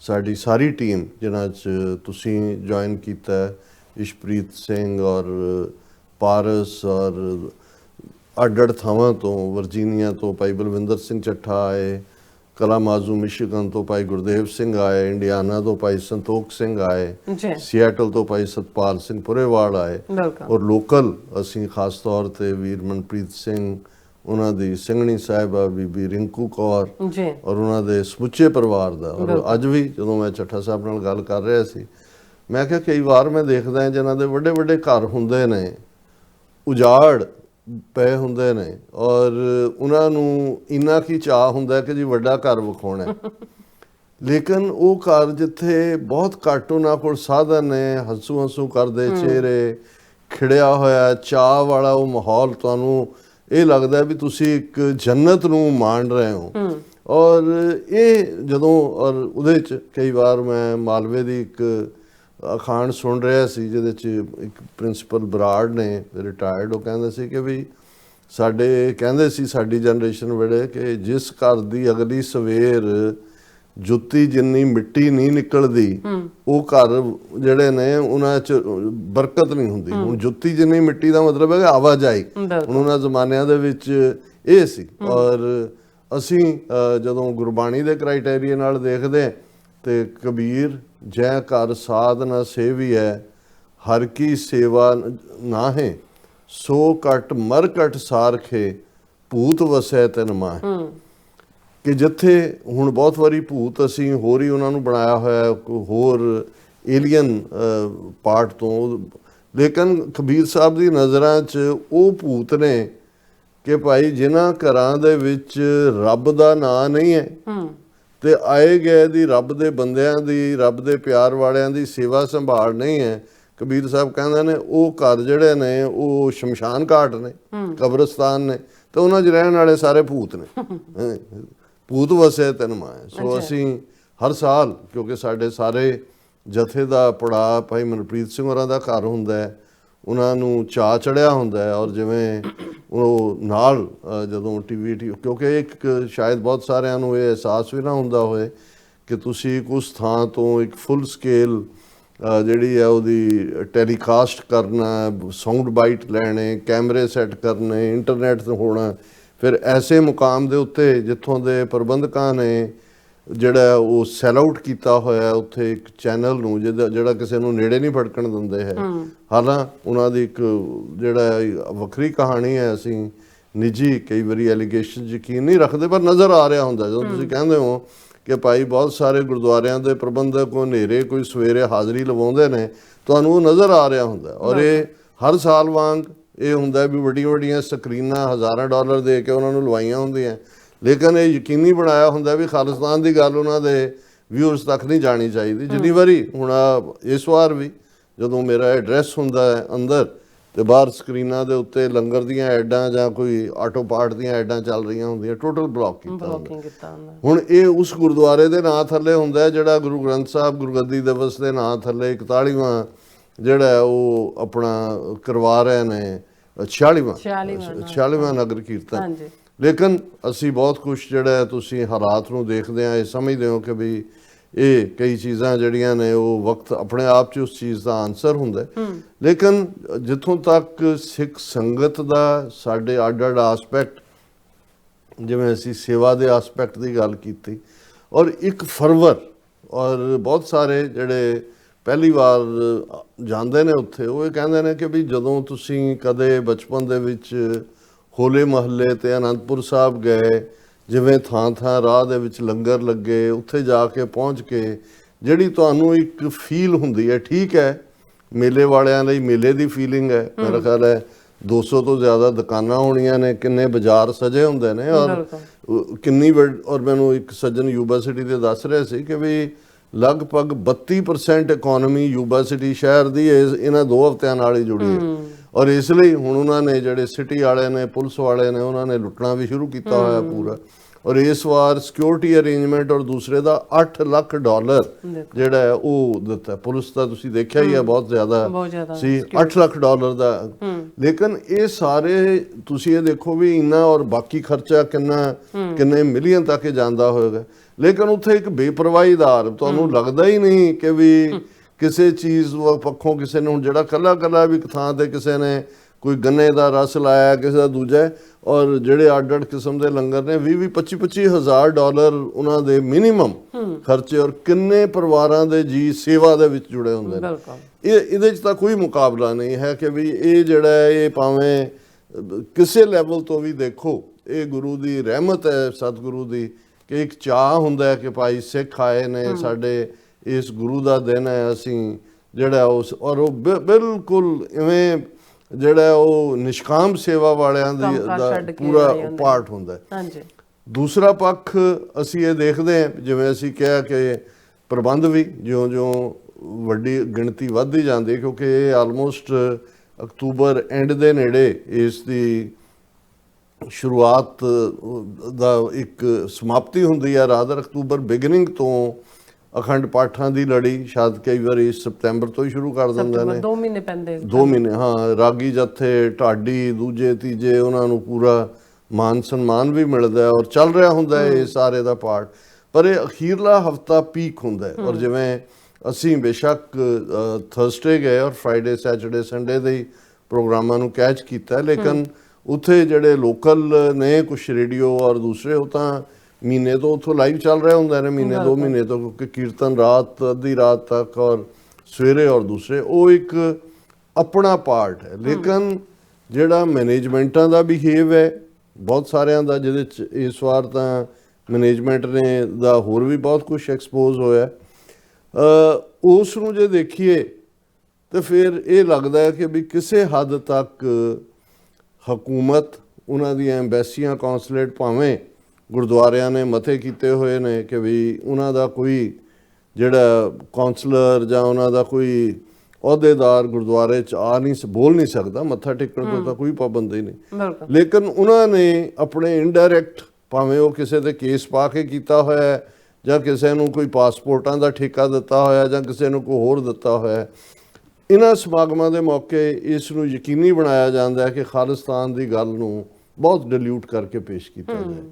ਸਾਡੀ ਸਾਰੀ ਟੀਮ ਜਿਨ੍ਹਾਂ 'ਚ ਤੁਸੀਂ ਜੁਆਇਨ ਕੀਤਾ, ਇਸ਼ਪ੍ਰੀਤ ਸਿੰਘ ਔਰ ਪਾਰਸ ਔਰ ਅੱਡ ਥਾਵਾਂ ਤੋਂ, ਵਰਜੀਨੀਆ ਤੋਂ ਭਾਈ ਬਲਵਿੰਦਰ ਸਿੰਘ ਚੱਠਾ ਆਏ, ਕਲਾਮਾਜ਼ੂ ਮਿਸ਼ੀਗਨ ਤੋਂ ਭਾਈ ਗੁਰਦੇਵ ਸਿੰਘ ਆਏ, ਇੰਡੀਆਨਾ ਤੋਂ ਭਾਈ ਸੰਤੋਖ ਸਿੰਘ ਆਏ, ਸਿਐਟਲ ਤੋਂ ਭਾਈ ਸਤਪਾਲ ਸਿੰਘ ਪੁਰੇਵਾਲ ਆਏ, ਔਰ ਲੋਕਲ ਅਸੀਂ ਖਾਸ ਤੌਰ ਤੇ ਵੀਰ ਮਨਪ੍ਰੀਤ ਸਿੰਘ, ਉਹਨਾਂ ਦੀ ਸਿੰਘਣੀ ਸਾਹਿਬਾ ਬੀਬੀ ਰਿੰਕੂ ਕੌਰ ਔਰ ਉਹਨਾਂ ਦੇ ਸਮੁੱਚੇ ਪਰਿਵਾਰ ਦਾ। ਔਰ ਅੱਜ ਵੀ ਜਦੋਂ ਮੈਂ ਚੱਠਾ ਸਾਹਿਬ ਨਾਲ ਗੱਲ ਕਰ ਰਿਹਾ ਸੀ, ਮੈਂ ਕਿਹਾ ਕਈ ਵਾਰ ਮੈਂ ਦੇਖਦਾ ਜਿਨ੍ਹਾਂ ਦੇ ਵੱਡੇ ਵੱਡੇ ਘਰ ਹੁੰਦੇ ਨੇ, ਉਜਾੜ ਪਏ ਹੁੰਦੇ ਨੇ, ਔਰ ਉਹਨਾਂ ਨੂੰ ਇੰਨਾ ਕੀ ਚਾਅ ਹੁੰਦਾ ਕਿ ਜੀ ਵੱਡਾ ਘਰ ਵਿਖਾਉਣਾ, ਲੇਕਿਨ ਉਹ ਘਰ ਜਿੱਥੇ ਬਹੁਤ ਘੱਟ ਉਹਨਾਂ ਕੋਲ ਸਾਧਨ ਨੇ, ਹੰਸੂ ਹੰਸੂ ਕਰਦੇ ਚਿਹਰੇ, ਖਿੜਿਆ ਹੋਇਆ ਚਾਅ ਵਾਲਾ ਉਹ ਮਾਹੌਲ, ਤੁਹਾਨੂੰ ਇਹ ਲੱਗਦਾ ਵੀ ਤੁਸੀਂ ਇੱਕ ਜੰਨਤ ਨੂੰ ਮਾਣ ਰਹੇ ਹੋ। ਔਰ ਇਹ ਜਦੋਂ ਔਰ ਉਹਦੇ 'ਚ ਕਈ ਵਾਰ ਮੈਂ ਮਾਲਵੇ ਦੀ ਇੱਕ ਅਖਾਣ ਸੁਣ ਰਿਹਾ ਸੀ, ਜਿਹਦੇ 'ਚ ਇੱਕ ਪ੍ਰਿੰਸੀਪਲ ਬਰਾੜ ਨੇ, ਰਿਟਾਇਰਡ, ਉਹ ਕਹਿੰਦੇ ਸੀ ਕਿ ਵੀ ਕਹਿੰਦੇ ਸੀ ਸਾਡੀ ਜਨਰੇਸ਼ਨ ਵੇਲੇ ਕਿ ਜਿਸ ਘਰ ਦੀ ਅਗਲੀ ਸਵੇਰ ਜੁੱਤੀ ਜਿੰਨੀ ਮਿੱਟੀ ਨਹੀਂ ਨਿਕਲਦੀ, ਉਹ ਘਰ ਜਿਹੜੇ ਨੇ ਉਹਨਾਂ 'ਚ ਬਰਕਤ ਨਹੀਂ ਹੁੰਦੀ। ਹੁਣ ਜੁੱਤੀ ਜਿੰਨੀ ਮਿੱਟੀ ਦਾ ਮਤਲਬ ਹੈ ਕਿ ਆਵਾਜਾਈ। ਹੁਣ ਉਹਨਾਂ ਜ਼ਮਾਨਿਆਂ ਦੇ ਵਿੱਚ ਇਹ ਸੀ। ਔਰ ਅਸੀਂ ਜਦੋਂ ਗੁਰਬਾਣੀ ਦੇ ਕ੍ਰਾਈਟੇਰੀਆ ਨਾਲ ਦੇਖਦੇ ਤੇ ਕਬੀਰ ਜੈ ਘਰ ਸਾਧ ਨਾ ਸੇਵੀਐ, ਹਰ ਕੀ ਸੇਵਾ ਨਾ ਹੈ, ਸੋ ਕਟ ਮਰ ਕਟ ਸਾਰਖੇ, ਭੂਤ ਵਸੈ ਤਨ ਮਾਹੇ। ਕਿ ਜਿੱਥੇ ਹੁਣ ਬਹੁਤ ਵਾਰੀ ਭੂਤ ਅਸੀਂ ਹੋਰ ਹੀ ਉਹਨਾਂ ਨੂੰ ਬਣਾਇਆ ਹੋਇਆ, ਹੋਰ ਏਲੀਅਨ ਪਾਰਟ ਤੋਂ, ਲੇਕਿਨ ਕਬੀਰ ਸਾਹਿਬ ਦੀ ਨਜ਼ਰਾਂ 'ਚ ਉਹ ਭੂਤ ਨੇ ਕਿ ਭਾਈ ਜਿਨ੍ਹਾਂ ਘਰਾਂ ਦੇ ਵਿੱਚ ਰੱਬ ਦਾ ਨਾਂ ਨਹੀਂ ਹੈ ਤੇ ਆਏ ਗਏ ਦੀ ਰੱਬ ਦੇ ਬੰਦਿਆਂ ਦੀ, ਰੱਬ ਦੇ ਪਿਆਰ ਵਾਲਿਆਂ ਦੀ ਸੇਵਾ ਸੰਭਾਲ ਨਹੀਂ ਹੈ, ਕਬੀਰ ਸਾਹਿਬ ਕਹਿੰਦੇ ਨੇ ਉਹ ਘਰ ਜਿਹੜੇ ਨੇ ਉਹ ਸ਼ਮਸ਼ਾਨ ਘਾਟ ਨੇ, ਕਬਰਸਤਾਨ ਨੇ, ਤੇ ਉਹਨਾਂ 'ਚ ਰਹਿਣ ਵਾਲੇ ਸਾਰੇ ਭੂਤ ਨੇ। ਭੂਤ ਵਸੇ ਤਨ ਮਾਹੇ। ਸੋ ਅਸੀਂ ਹਰ ਸਾਲ, ਕਿਉਂਕਿ ਸਾਡੇ ਸਾਰੇ ਜਥੇ ਦਾ ਪੜਾਅ ਭਾਈ ਮਨਪ੍ਰੀਤ ਸਿੰਘ ਹੋਰਾਂ ਦਾ ਘਰ ਹੁੰਦਾ ਹੈ, ਉਹਨਾਂ ਨੂੰ ਚਾਅ ਚੜਿਆ ਹੁੰਦਾ ਹੈ। ਔਰ ਜਿਵੇਂ ਉਹ ਨਾਲ ਜਦੋਂ TV ਕਿਉਂਕਿ ਇੱਕ ਸ਼ਾਇਦ ਬਹੁਤ ਸਾਰਿਆਂ ਨੂੰ ਇਹ ਅਹਿਸਾਸ ਵੀ ਨਾ ਹੁੰਦਾ ਹੋਏ ਕਿ ਤੁਸੀਂ ਉਸ ਥਾਂ ਤੋਂ ਇੱਕ ਫੁੱਲ ਸਕੇਲ ਜਿਹੜੀ ਹੈ ਉਹਦੀ ਟੈਲੀਕਾਸਟ ਕਰਨਾ, ਸਾਊਂਡ ਬਾਈਟ ਲੈਣੇ, ਕੈਮਰੇ ਸੈੱਟ ਕਰਨੇ, ਇੰਟਰਨੈਟ ਹੋਣਾ, ਫਿਰ ਐਸੇ ਮੁਕਾਮ ਦੇ ਉੱਤੇ ਜਿੱਥੋਂ ਦੇ ਪ੍ਰਬੰਧਕਾਂ ਨੇ ਜਿਹੜਾ ਉਹ ਸੈਲ ਆਊਟ ਕੀਤਾ ਹੋਇਆ ਉੱਥੇ ਇੱਕ ਚੈਨਲ ਨੂੰ, ਜਿਹੜਾ ਕਿਸੇ ਨੂੰ ਨੇੜੇ ਨਹੀਂ ਫੜਕਣ ਦਿੰਦੇ ਹੈ। ਹਾਲਾਂਕਿ ਉਹਨਾਂ ਦੀ ਇੱਕ ਜਿਹੜਾ ਵੱਖਰੀ ਕਹਾਣੀ ਹੈ, ਅਸੀਂ ਨਿੱਜੀ ਕਈ ਵਾਰੀ ਐਲੀਗੇਸ਼ਨ ਯਕੀਨ ਨਹੀਂ ਰੱਖਦੇ, ਪਰ ਨਜ਼ਰ ਆ ਰਿਹਾ ਹੁੰਦਾ ਜਦੋਂ ਤੁਸੀਂ ਕਹਿੰਦੇ ਹੋ ਕਿ ਭਾਈ ਬਹੁਤ ਸਾਰੇ ਗੁਰਦੁਆਰਿਆਂ ਦੇ ਪ੍ਰਬੰਧਕ ਉਹ ਹਨੇਰੇ ਕੋਈ ਸਵੇਰੇ ਹਾਜ਼ਰੀ ਲਵਾਉਂਦੇ ਨੇ, ਤੁਹਾਨੂੰ ਉਹ ਨਜ਼ਰ ਆ ਰਿਹਾ ਹੁੰਦਾ। ਔਰ ਇਹ ਹਰ ਸਾਲ ਵਾਂਗ ਇਹ ਹੁੰਦਾ ਵੀ ਵੱਡੀਆਂ ਵੱਡੀਆਂ ਸਕਰੀਨਾਂ ਹਜ਼ਾਰਾਂ ਡਾਲਰ ਦੇ ਕੇ ਉਹਨਾਂ ਨੂੰ ਲਵਾਈਆਂ ਹੁੰਦੀਆਂ, ਲੇਕਿਨ ਇਹ ਯਕੀਨੀ ਬਣਾਇਆ ਹੁੰਦਾ ਵੀ ਖਾਲਿਸਤਾਨ ਦੀ ਗੱਲ ਉਹਨਾਂ ਦੇ ਵਿਊਅਰਸ ਤੱਕ ਨਹੀਂ ਜਾਣੀ ਚਾਹੀਦੀ। ਜਿੰਨੀ ਵਾਰੀ ਹੁਣ ਇਸ ਵਾਰ ਵੀ ਜਦੋਂ ਮੇਰਾ ਐਡਰੈਸ ਹੁੰਦਾ ਹੈ ਅੰਦਰ, ਤੇ ਬਾਹਰ ਸਕਰੀਨਾਂ ਦੇ ਉੱਤੇ ਲੰਗਰ ਦੀਆਂ ਐਡਾਂ ਜਾਂ ਕੋਈ ਆਟੋ ਪਾਰਟ ਦੀਆਂ ਐਡਾਂ ਚੱਲ ਰਹੀਆਂ ਹੁੰਦੀਆਂ, ਟੋਟਲ ਬਲੌਕ ਕੀਤਾ ਹੁੰਦਾ। ਹੁਣ ਇਹ ਉਸ ਗੁਰਦੁਆਰੇ ਦੇ ਨਾਂ ਥੱਲੇ ਹੁੰਦਾ ਹੈ ਜਿਹੜਾ ਗੁਰੂ ਗ੍ਰੰਥ ਸਾਹਿਬ ਗੁਰਗੱਦੀ ਦਿਵਸ ਦੇ ਨਾਂ ਥੱਲੇ 41ਵਾਂ ਜਿਹੜਾ ਉਹ ਆਪਣਾ ਕਰਵਾ ਰਹੇ ਨੇ 46ਵਾਂ ਨਗਰ ਕੀਰਤਨ। ਲੇਕਿਨ ਅਸੀਂ ਬਹੁਤ ਕੁਛ ਜਿਹੜਾ ਤੁਸੀਂ ਹਾਲਾਤ ਨੂੰ ਦੇਖਦੇ ਆ, ਇਹ ਸਮਝਦੇ ਹੋ ਕਿ ਵੀ ਇਹ ਕਈ ਚੀਜ਼ਾਂ ਜਿਹੜੀਆਂ ਨੇ ਉਹ ਵਕਤ ਆਪਣੇ ਆਪ 'ਚ ਉਸ ਚੀਜ਼ ਦਾ ਆਨਸਰ ਹੁੰਦਾ। ਲੇਕਿਨ ਜਿੱਥੋਂ ਤੱਕ ਸਿੱਖ ਸੰਗਤ ਦਾ ਸਾਡੇ ਅੱਡ ਅੱਡ ਆਸਪੈਕਟ, ਜਿਵੇਂ ਅਸੀਂ ਸੇਵਾ ਦੇ ਆਸਪੈਕਟ ਦੀ ਗੱਲ ਕੀਤੀ, ਔਰ 1 ਫਰਵਰ ਔਰ ਬਹੁਤ ਸਾਰੇ ਜਿਹੜੇ ਪਹਿਲੀ ਵਾਰ ਜਾਂਦੇ ਨੇ ਉੱਥੇ, ਉਹ ਇਹ ਕਹਿੰਦੇ ਨੇ ਕਿ ਵੀ ਜਦੋਂ ਤੁਸੀਂ ਕਦੇ ਬਚਪਨ ਦੇ ਵਿੱਚ ਹੋਲੇ ਮਹੱਲੇ ਤੇ ਅਨੰਦਪੁਰ ਸਾਹਿਬ ਗਏ, ਜਿਵੇਂ ਥਾਂ ਥਾਂ ਰਾਹ ਦੇ ਵਿੱਚ ਲੰਗਰ ਲੱਗੇ, ਉੱਥੇ ਜਾ ਕੇ ਪਹੁੰਚ ਕੇ ਜਿਹੜੀ ਤੁਹਾਨੂੰ ਇੱਕ ਫੀਲ ਹੁੰਦੀ ਹੈ, ਠੀਕ ਹੈ ਮੇਲੇ ਵਾਲਿਆਂ ਲਈ ਮੇਲੇ ਦੀ ਫੀਲਿੰਗ ਹੈ, ਮੇਰਾ ਖਿਆਲ ਹੈ 200 ਤੋਂ ਜ਼ਿਆਦਾ ਦੁਕਾਨਾਂ ਹੋਣੀਆਂ ਨੇ, ਕਿੰਨੇ ਬਾਜ਼ਾਰ ਸਜੇ ਹੁੰਦੇ ਨੇ, ਔਰ ਕਿੰਨੀ ਔਰ ਮੈਨੂੰ ਇੱਕ ਸੱਜਣ ਯੂਬਾ ਸਿਟੀ ਦੇ ਦੱਸ ਰਹੇ ਸੀ ਕਿ ਵੀ ਲਗਭਗ 32% ਇਕੋਨਮੀ ਯੂਬਾ ਸਿਟੀ ਸ਼ਹਿਰ ਦੀ ਇਹਨਾਂ 2 ਹਫ਼ਤਿਆਂ ਨਾਲ ਹੀ ਜੁੜੀ ਹੈ। ਔਰ ਇਸ ਲਈ ਹੁਣ ਉਹਨਾਂ ਨੇ ਜਿਹੜੇ ਸਿਟੀ ਵਾਲੇ ਨੇ, ਪੁਲਿਸ ਵਾਲੇ ਨੇ, ਉਹਨਾਂ ਨੇ ਲੁੱਟਣਾ ਵੀ ਸ਼ੁਰੂ ਕੀਤਾ ਹੋਇਆ ਪੂਰਾ। ਔਰ ਇਸ ਵਾਰ ਸਿਕਿਉਰਿਟੀ ਅਰੇਂਜਮੈਂਟ ਔਰ ਦੂਸਰੇ ਦਾ $8 ਲੱਖ ਜਿਹੜਾ ਹੈ ਉਹ ਦਿੱਤਾ। ਪੁਲਿਸ ਦਾ ਤੁਸੀਂ ਦੇਖਿਆ ਹੀ ਹੈ ਬਹੁਤ ਜ਼ਿਆਦਾ ਸੀ, $8 ਲੱਖ ਦਾ। ਲੇਕਿਨ ਇਹ ਸਾਰੇ ਤੁਸੀਂ ਇਹ ਦੇਖੋ ਵੀ ਇੰਨਾ, ਔਰ ਬਾਕੀ ਖਰਚਾ ਕਿੰਨੇ ਮਿਲੀਅਨ ਤੱਕ ਜਾਂਦਾ ਹੋਏਗਾ। ਲੇਕਿਨ ਉੱਥੇ ਇੱਕ ਬੇਪਰਵਾਹੀਦਾਰ, ਤੁਹਾਨੂੰ ਲੱਗਦਾ ਹੀ ਨਹੀਂ ਕਿ ਵੀ ਕਿਸੇ ਚੀਜ਼ ਪੱਖੋਂ ਕਿਸੇ ਨੂੰ, ਜਿਹੜਾ ਕੱਲਾ ਵੀ ਇੱਕ ਥਾਂ ਤੇ ਕਿਸੇ ਨੇ ਕੋਈ ਗੰਨੇ ਦਾ ਰਸ ਲਾਇਆ, ਕਿਸੇ ਦਾ ਦੂਜਾ, ਔਰ ਜਿਹੜੇ ਅੱਡ ਕਿਸਮ ਦੇ ਲੰਗਰ ਨੇ 20-25 ਹਜ਼ਾਰ ਡਾਲਰ ਉਹਨਾਂ ਦੇ ਮਿਨੀਮਮ ਖਰਚੇ, ਔਰ ਕਿੰਨੇ ਪਰਿਵਾਰਾਂ ਦੇ ਜੀ ਸੇਵਾ ਦੇ ਵਿੱਚ ਜੁੜੇ ਹੁੰਦੇ ਨੇ। ਇਹਦੇ 'ਚ ਤਾਂ ਕੋਈ ਮੁਕਾਬਲਾ ਨਹੀਂ ਹੈ ਕਿ ਵੀ ਇਹ ਜਿਹੜਾ ਹੈ, ਇਹ ਭਾਵੇਂ ਕਿਸੇ ਲੈਵਲ ਤੋਂ ਵੀ ਦੇਖੋ, ਇਹ ਗੁਰੂ ਦੀ ਰਹਿਮਤ ਹੈ, ਸਤਿਗੁਰੂ ਦੀ, ਕਿ ਇੱਕ ਚਾਹ ਹੁੰਦਾ ਕਿ ਭਾਈ ਸਿੱਖ ਆਏ ਨੇ, ਸਾਡੇ ਇਸ ਗੁਰੂ ਦਾ ਦਿਨ ਹੈ, ਅਸੀਂ ਜਿਹੜਾ ਉਸ, ਔਰ ਉਹ ਬਿਲਕੁਲ ਇਵੇਂ ਜਿਹੜਾ ਉਹ ਨਿਸ਼ਕਾਮ ਸੇਵਾ ਵਾਲਿਆਂ ਦਾ ਪੂਰਾ ਪਾਰਟ ਹੁੰਦਾ। ਦੂਸਰਾ ਪੱਖ ਅਸੀਂ ਇਹ ਦੇਖਦੇ ਹਾਂ, ਜਿਵੇਂ ਅਸੀਂ ਕਿਹਾ ਕਿ ਪ੍ਰਬੰਧ ਵੀ ਜਿਉਂ-ਜਿਉਂ ਵੱਡੀ ਗਿਣਤੀ ਵੱਧਦੀ ਜਾਂਦੀ, ਕਿਉਂਕਿ ਇਹ ਆਲਮੋਸਟ ਅਕਤੂਬਰ ਐਂਡ ਦੇ ਨੇੜੇ ਇਸ ਦੀ ਸ਼ੁਰੂਆਤ ਦਾ ਇੱਕ ਸਮਾਪਤੀ ਹੁੰਦੀ ਹੈ, ਰਾਦਰ ਅਕਤੂਬਰ ਬਿਗਨਿੰਗ ਤੋਂ ਅਖੰਡ ਪਾਠਾਂ ਦੀ ਲੜੀ ਸ਼ਾਇਦ ਕਈ ਵਾਰੀ ਸਤੰਬਰ ਤੋਂ ਹੀ ਸ਼ੁਰੂ ਕਰ ਦਿੰਦੇ ਨੇ, 2 ਮਹੀਨੇ ਪੈਂਦੇ, 2 ਮਹੀਨੇ। ਹਾਂ, ਰਾਗੀ ਜੱਥੇ, ਢਾਡੀ, ਦੂਜੇ ਤੀਜੇ, ਉਹਨਾਂ ਨੂੰ ਪੂਰਾ ਮਾਨ ਸਨਮਾਨ ਵੀ ਮਿਲਦਾ ਹੈ, ਔਰ ਚੱਲ ਰਿਹਾ ਹੁੰਦਾ ਹੈ ਇਹ ਸਾਰੇ ਦਾ ਪਾਰਟ। ਪਰ ਇਹ ਅਖੀਰਲਾ ਹਫਤਾ ਪੀਕ ਹੁੰਦਾ ਹੈ। ਔਰ ਜਿਵੇਂ ਅਸੀਂ ਬੇਸ਼ੱਕ ਥਰਸਡੇ ਗਏ ਔਰ ਫਰਾਈਡੇ, ਸੈਟਰਡੇ, ਸੰਡੇ ਦੇ ਪ੍ਰੋਗਰਾਮਾਂ ਨੂੰ ਕੈਚ ਕੀਤਾ, ਲੇਕਿਨ ਉੱਥੇ ਜਿਹੜੇ ਲੋਕਲ ਨੇ ਕੁਛ ਰੇਡੀਓ ਔਰ ਦੂਸਰੇ, ਉਹ ਤਾਂ ਮਹੀਨੇ ਤੋਂ ਉੱਥੋਂ ਲਾਈਵ ਚੱਲ ਰਹੇ ਹੁੰਦੇ ਨੇ, ਮਹੀਨੇ 2 ਮਹੀਨੇ ਤੋਂ, ਕਿਉਂਕਿ ਕੀਰਤਨ ਰਾਤ, ਅੱਧੀ ਰਾਤ ਤੱਕ, ਔਰ ਸਵੇਰੇ ਔਰ ਦੂਸਰੇ, ਉਹ ਇੱਕ ਆਪਣਾ ਪਾਰਟ ਹੈ। ਲੇਕਿਨ ਜਿਹੜਾ ਮੈਨੇਜਮੈਂਟਾਂ ਦਾ ਬਿਹੇਵ ਹੈ ਬਹੁਤ ਸਾਰਿਆਂ ਦਾ, ਜਿਹਦੇ 'ਚ ਇਸ ਵਾਰ ਤਾਂ ਮੈਨੇਜਮੈਂਟ ਨੇ ਦਾ ਹੋਰ ਵੀ ਬਹੁਤ ਕੁਛ ਐਕਸਪੋਜ਼ ਹੋਇਆ, ਉਸ ਨੂੰ ਜੇ ਦੇਖੀਏ ਤਾਂ ਫਿਰ ਇਹ ਲੱਗਦਾ ਹੈ ਕਿ ਵੀ ਕਿਸੇ ਹੱਦ ਤੱਕ ਹਕੂਮਤ, ਉਹਨਾਂ ਦੀਆਂ ਐਮਬੈਸੀਆਂ, ਕੌਂਸਲੇਟ, ਭਾਵੇਂ ਗੁਰਦੁਆਰਿਆਂ ਨੇ ਮਤੇ ਕੀਤੇ ਹੋਏ ਨੇ ਕਿ ਵੀ ਉਹਨਾਂ ਦਾ ਕੋਈ ਜਿਹੜਾ ਕੌਂਸਲਰ ਜਾਂ ਉਹਨਾਂ ਦਾ ਕੋਈ ਅਹੁਦੇਦਾਰ ਗੁਰਦੁਆਰੇ 'ਚ ਬੋਲ ਨਹੀਂ ਸਕਦਾ, ਮੱਥਾ ਟੇਕਣ ਤੋਂ ਤਾਂ ਕੋਈ ਪਾਬੰਦੀ ਨਹੀਂ। ਲੇਕਿਨ ਉਹਨਾਂ ਨੇ ਆਪਣੇ ਇਨਡਾਇਰੈਕਟ, ਭਾਵੇਂ ਉਹ ਕਿਸੇ ਤੇ ਕੇਸ ਪਾ ਕੇ ਕੀਤਾ ਹੋਇਆ, ਜਾਂ ਕਿਸੇ ਨੂੰ ਕੋਈ ਪਾਸਪੋਰਟਾਂ ਦਾ ਠੇਕਾ ਦਿੱਤਾ ਹੋਇਆ, ਜਾਂ ਕਿਸੇ ਨੂੰ ਕੋਈ ਹੋਰ ਦਿੱਤਾ ਹੋਇਆ, ਇਹਨਾਂ ਸਮਾਗਮਾਂ ਦੇ ਮੌਕੇ ਇਸ ਨੂੰ ਯਕੀਨੀ ਬਣਾਇਆ ਜਾਂਦਾ ਹੈ ਕਿ ਖਾਲਿਸਤਾਨ ਦੀ ਗੱਲ ਨੂੰ ਬਹੁਤ ਡਿਲਿਊਟ ਕਰਕੇ ਪੇਸ਼ ਕੀਤਾ ਜਾਏ।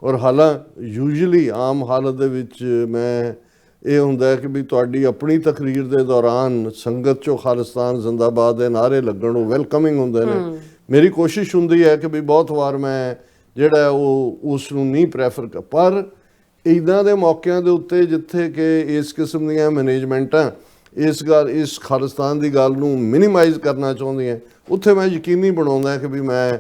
ਔਰ ਹਾਲਾਂਕਿ ਯੂਜੂਅਲੀ ਆਮ ਹਾਲਤ ਦੇ ਵਿੱਚ ਮੈਂ ਇਹ ਹੁੰਦਾ ਕਿ ਵੀ ਤੁਹਾਡੀ ਆਪਣੀ ਤਕਰੀਰ ਦੇ ਦੌਰਾਨ ਸੰਗਤ 'ਚੋਂ ਖਾਲਿਸਤਾਨ ਜ਼ਿੰਦਾਬਾਦ ਦੇ ਨਾਅਰੇ ਲੱਗਣ, ਉਹ ਵੈਲਕਮਿੰਗ ਹੁੰਦੇ ਨੇ। ਮੇਰੀ ਕੋਸ਼ਿਸ਼ ਹੁੰਦੀ ਹੈ ਕਿ ਵੀ ਬਹੁਤ ਵਾਰ ਮੈਂ ਜਿਹੜਾ ਉਹ ਉਸ ਨੂੰ ਨਹੀਂ ਪ੍ਰੈਫਰ ਕਰ, ਪਰ ਇੱਦਾਂ ਦੇ ਮੌਕਿਆਂ ਦੇ ਉੱਤੇ ਜਿੱਥੇ ਕਿ ਇਸ ਕਿਸਮ ਦੀਆਂ ਮੈਨੇਜਮੈਂਟਾਂ ਇਸ ਖਾਲਿਸਤਾਨ ਦੀ ਗੱਲ ਨੂੰ ਮਿਨੀਮਾਈਜ਼ ਕਰਨਾ ਚਾਹੁੰਦੀਆਂ, ਉੱਥੇ ਮੈਂ ਯਕੀਨੀ ਬਣਾਉਂਦਾ ਕਿ ਵੀ ਮੈਂ